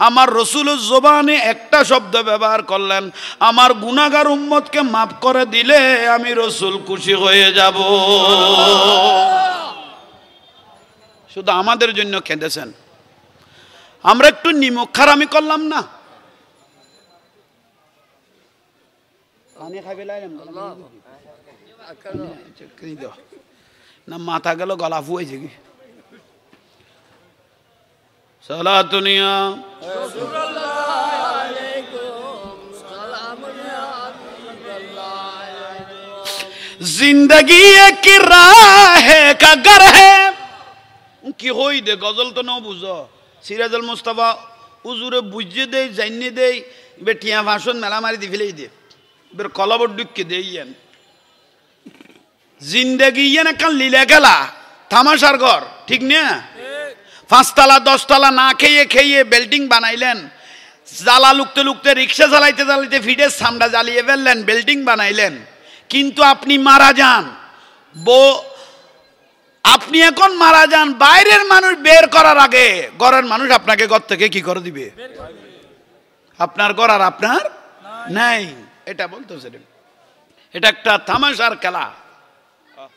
আমার রাসূলের জবানে একটা শব্দ ব্যবহার করলেন আমার গুনাহগার উম্মতকে মাফ করে দিলে আমি রাসূল খুশি হয়ে যাব। শুধু আমাদের জন্য কেঁদেছেন আমরা একটু নিমক খারামি করলাম না না মাথা গেল গলা ফুয়েছে কি সালাতুনিয়া जिंदगी एक राह का घर है কি হই দে গজল তো নাও বুঝো সিরাজুল মুস্তাফা উজুরে বুঝিয়ে দেয় জানিয়ে দেয় এবার টিয়া ভাষণ মেলা মারি দি ফেলেই দে এবার কলাবর ডুককে দেই ইয়ান জিন্দেগি ইয়ান একটা লীলা খেলা তামাশার ঘর ঠিক না 5 তলা 10 তলা না খেয়ে খেয়ে বিল্ডিং বানাইলেন জ্বালা লুকতে লুকতে রিক্সা চালাইতে চালাইতে ফিডের সামনে জ্বালিয়ে ফেললেন বিল্ডিং বানাইলেন কিন্তু আপনি মারা যান আপনি এখন মারা যান বাইরের মানুষ বের করার আগে ঘরের মানুষ আপনাকে ঘর থেকে কি করে দিবে আপনার ঘর আর আপনার নাই এটা বলতেছে এটা একটা তামাশার খেলা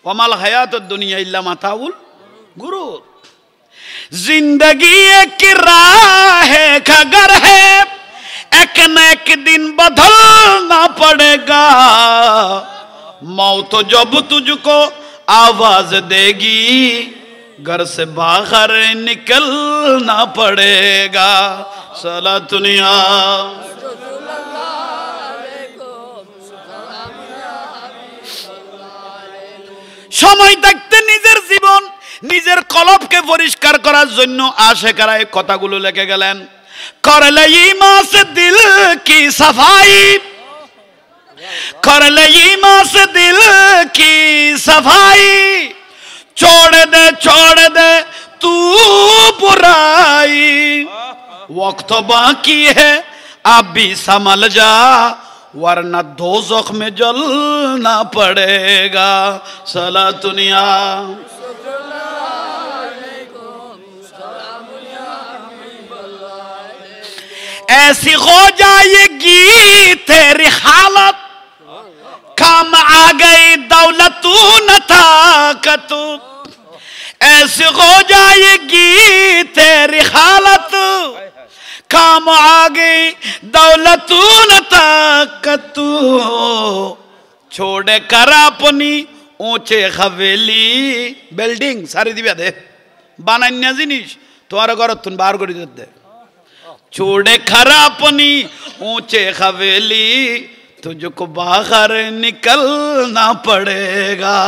কমাল হায়াতুদ দুনিয়া ইল্লা মাতাউল গুরুর जिंदगी एक राह है खगर है एक न एक दिन बदलना पड़ेगा मौत जब तुझको आवाज देगी घर से बाहर निकलना पड़ेगा सला दुनिया समय देखते निजेर जीवन নিজের কলবকে পরিষ্কার করার জন্য আশেকারা এই কথাগুলো লিখে গেলেন করলে ঈমান সে দিল কি সাফাই করলে ঈমান সে দিল কি সাফাই छोड़ दे तू बुराई वक्त बाकी है अब भी संभल जा वरना दोज़ख में जलना पड़ेगा सला दुनिया ऐसी हो जाएगी तेरी हालत काम आ गई दौलत न ताकत ऐसी हो जाएगी तेरी हालत काम आ गई दौलत न ताकत छोड़े कर अपनी ऊंचे हवेली बिल्डिंग सारी दिव्या दे बानान्या जिनिस तुम्हारा घर तुम बाहर कर दे छोड़े खरा अपनी ऊंचे हवेली तुझको बाहर निकलना पड़ेगा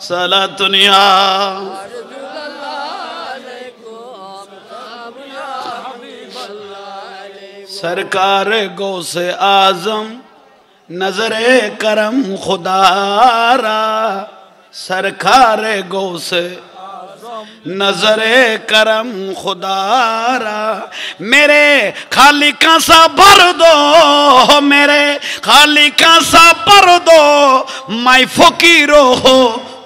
सला दुनिया सरकार गौ से आजम नजरे करम खुदारा सरकार गौ से नजरे करम खुदारा मेरे खालिका सा भर दो मेरे खालिका सा भर दो मैं फकीरो हो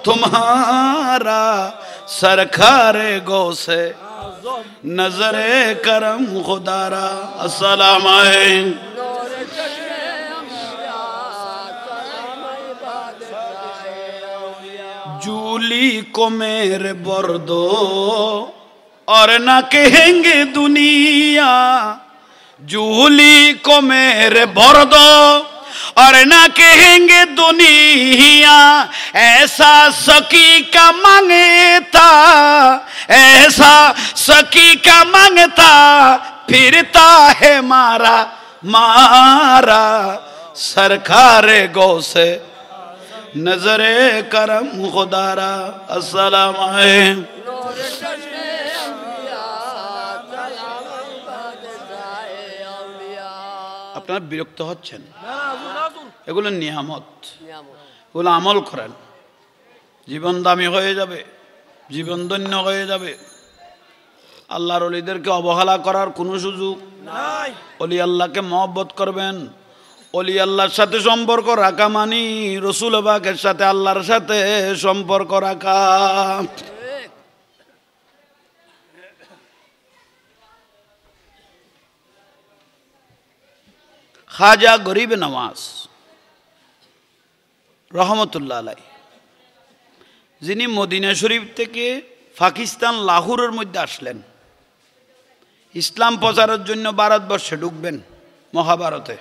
तुम्हारा सरकार गौ से नजरे करम खुदारा अस्सलाम जूली को मेरे बर्दो और ना कहेंगे दुनिया जूली को मेरे बर्दो और ना कहेंगे दुनिया ऐसा सकी का मांगता ऐसा सकी का मांगता फिरता है मारा मारा सरकार गौ से नजरे करम खुदारा अस्सलाम আপনারা বিরক্ত হচ্ছেন এগুলো নিয়ামত এগুলো আমল করেন জীবন দামি হয়ে যাবে জীবন ধন্য হয়ে যাবে আল্লাহর ওলিদেরকে অবহেলা করার কোনো সুযোগ নাই ওলি আল্লাহকে মহব্বত করবেন ওলি আল্লাহর সাথে সম্পর্ক রাখা মানে রসুল পাকের সাথে আল্লাহর সাথে সম্পর্ক রাখা খাজা গরিব নওয়াজ রহমতুল্লাহ আলাই যিনি মদিনা শরীফ থেকে পাকিস্তান লাহোরের মধ্যে আসলেন ইসলাম প্রচারের জন্য ভারতবর্ষে ঢুকবেন মহাভারতে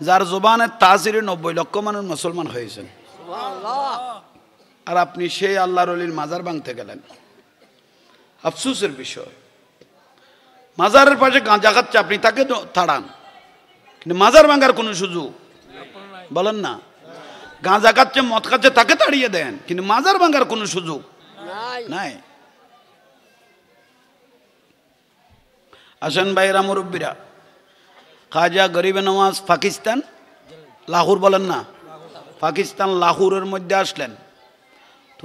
যার জবানের তাসিরে 90 লক্ষ মানুষ মুসলমান হয়েছেন আর আপনি সেই আল্লাহর ওলির মাজার ভাঙতে গেলেন আফসোসের বিষয় মাজারের পাশে গাঁজা খাচ্ছে আপনি তাকে তাড়ান কিন্তু মাজার ভাঙার কোনো সুযোগ বলেন না গাঁজা খাচ্ছে মদ খাচ্ছে তাকে তাড়িয়ে দেন কিন্তু মাজার ভাঙার কোনো সুযোগ নাই আসেন ভাইরা মুরব্বীরা, খাজা গরিবে নওয়াজ পাকিস্তান লাহোর বলেন না, পাকিস্তান লাহোরের মধ্যে আসলেন।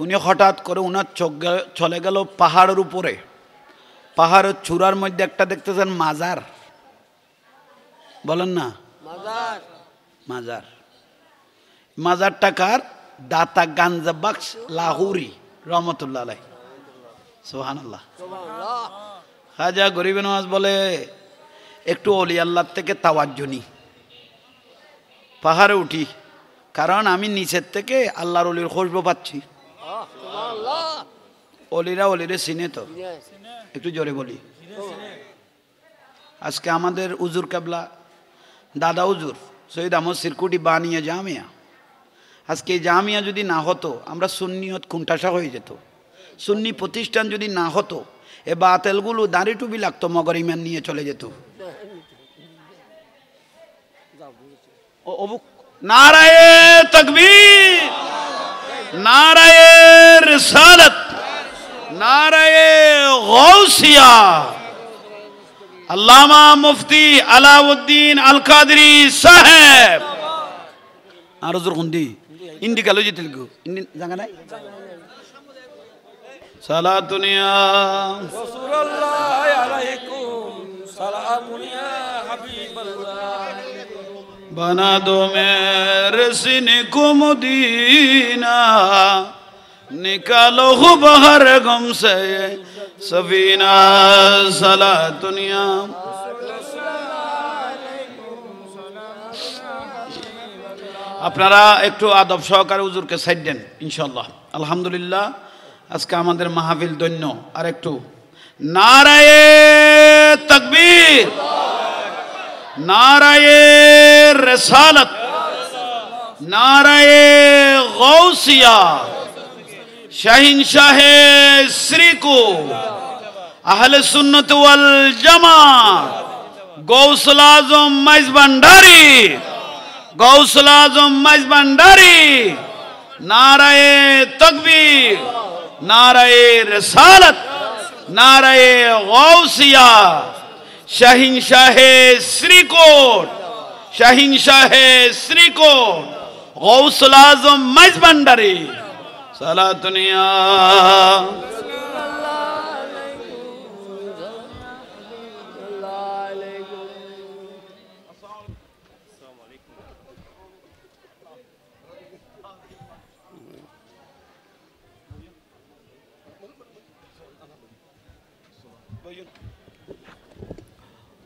উনি হঠাৎ করে ওনার চোখ চলে গেল পাহাড়ের উপরে। পাহাড়ের চূড়ার মধ্যে একটা দেখতেছেন মাজার, বলেন না মাজার। মাজারটা কার? দাতা গাঞ্জা বক্স লাহোরি রহমতুল্লাহ আলাইহি, সুবহানাল্লাহ। খাজা গরিবে নওয়াজ বলে একটু অলি আল্লাহ থেকে তাওয়াজ্জু নি, পাহাড়ে উঠি, কারণ আমি নিচের থেকে আল্লাহর অলির খুশবু পাচ্ছি। অলিরা অলিরে চিনে তো, একটু জোরে বলি। আজকে আমাদের উজুর কেবলা দাদা উজুর সৈয়দ আহমদ সিরকুটি বানিয়ে জামিয়া, আজকে এই জামিয়া যদি না হতো আমরা সুন্নিয়ত কুণ্ঠাসা হয়ে যেত। সুন্নি প্রতিষ্ঠান যদি না হতো এ বাতেলগুলো দাঁড়ি টুপি লাগতো, মগর ইমান নিয়ে চলে যেত। নারায়ে তাকবীর, নারায়ে রিসালাত, নারায়ে গাউসিয়া। আল্লামা মুফতি আলাউদ্দিন আল কাদরি সাহেব আর হুজুর খুন্দি ইন্দি কালো জিতিল গো ইন্দি জায়গা নাই। সালাতুনিয়া রাসূলুল্লাহ আলাইকুম সালামুনিয়া হাবিবাল্লাহ, बना दो मेरे सीने को मदीना, निकालो बाहर गम से सफीना। सला दुनिया আপনারা একটু আদব সহকারে হুজুরকে সাইড দেন ইনশাআল্লাহ। আলহামদুলিল্লাহ, আজকে আমাদের মাহফিল ধন্য। আর একটু নারায়ে তাকবীর, নারায়ে রিসালাত, নারায়ে গাউসিয়া। শাহিনশাহে শ্রীকো আহলে সুন্নাত ওয়াল জামাত গৌসুল আজম মাইজ ভান্ডারী, গৌসুল আজম মাইজ ভান্ডারী। নারায়ে তাকবীর, নারায়ে রিসালাত, নারায়ে গাউসিয়া। শাহিনশাহে শ্রীকোট, শাহিনশাহে শ্রীকোট গৌসুল আজম মাইজ ভান্ডারী। সালাতুনিয়া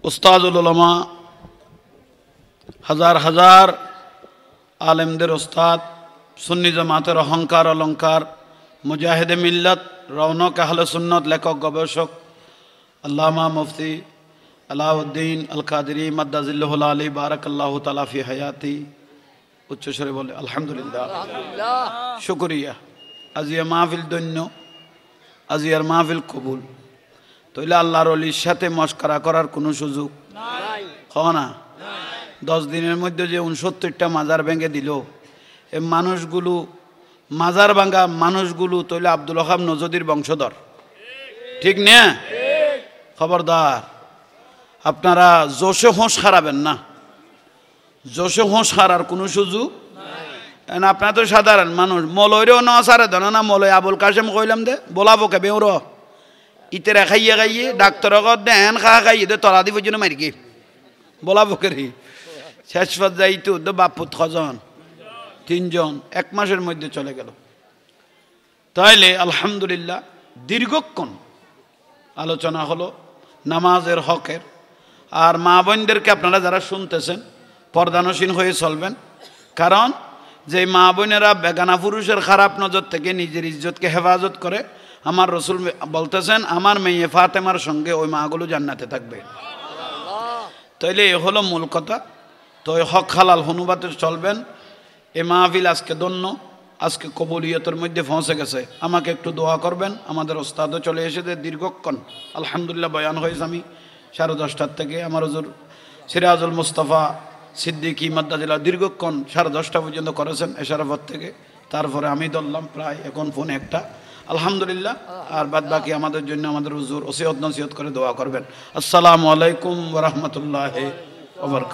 উস্তাদুল উলামা, হাজার হাজার আলেমদের ওস্তাদ, সুন্নি জামাতের অহংকার অলঙ্কার, মুজাহিদে মিল্লাত, রৌনক আহলে সুন্নত, লেখক গবেষক আল্লামা মুফতি আলাউদ্দিন আল কাদরি মাদ্দাজিল্লাহুল আলী বারাকাল্লাহু তাআলা ফি হায়াতি। উচ্চস্বরে বলে আলহামদুলিল্লাহ, শুকরিয়া। আজিয়া মাহফিল ধন্য, আজিয়ার মাহফিল কবুল। তইলে আল্লাহর অলির সাথে মস্করা করার কোনো সুযোগ হয় না। 10 দিনের মধ্যে যে 69টা মাজার ভেঙে দিল, এ মানুষগুলো, মাজার ভাঙ্গা মানুষগুলো তইলে আব্দুল ওহাব নজদির বংশধর, ঠিক না? খবরদার, আপনারা জোশে হোঁশ হারাবেন না, জোশে হোঁশ হারার কোনো সুযোগ। আপনারা তো সাধারণ মানুষ, মলয়রেও ন সারে ধন না, মলয় আবুল কাসেম কইলাম দে বলাবো কে বেউর ইতেরা খাইয়ে খাইয়ে ডাক্তার দেন খা খাইয়ে দে তলা দিব জন্য মারি গে বলাবো কে রে। শেষ পর্যায়ে তো বাপুত খজন 3 জন 1 মাসের মধ্যে চলে গেল। তাইলে আলহামদুলিল্লাহ, দীর্ঘক্ষণ আলোচনা হলো নামাজের হকের। আর মা বোনদেরকে আপনারা যারা শুনতেছেন পর্দানসীন হয়ে চলবেন, কারণ যে মা বোনেরা বেগানা পুরুষের খারাপ নজর থেকে নিজের ইজ্জতকে হেফাজত করে, আমার রসুল বলতেছেন আমার মেয়ে ফাতেমার সঙ্গে ওই মাগুলো জান্নাতে থাকবে। তাইলে এ হলো মূল কথা। তো হক হালাল হনুবাতে চলবেন। এ মাহফিল আজকে ধন্য, আজকে কবুলিয়তের মধ্যে পৌঁছে গেছে। আমাকে একটু দোয়া করবেন। আমাদের ওস্তাদও চলে এসেছে দীর্ঘক্ষণ আলহামদুলিল্লাহ বয়ান হয়েছে। আমি 10:30 থেকে আমার হুজুর সিরাজুল মুস্তাফা সিদ্দিকী মাদ্দাজিল্লাহ দীর্ঘক্ষণ 10:30 পর্যন্ত করেছেন এশারাফত থেকে। তারপরে আমি ধরলাম প্রায় এখন ফোন 1টা। আলহামদুলিল্লাহ। আর বাদ বাকি আমাদের জন্য আমাদের হুজুর ওসিয়ত নসিহত করে দোয়া করবেন। আসসালামু আলাইকুম ওয়া রাহমাতুল্লাহি ওয়া বারাকাতুহু।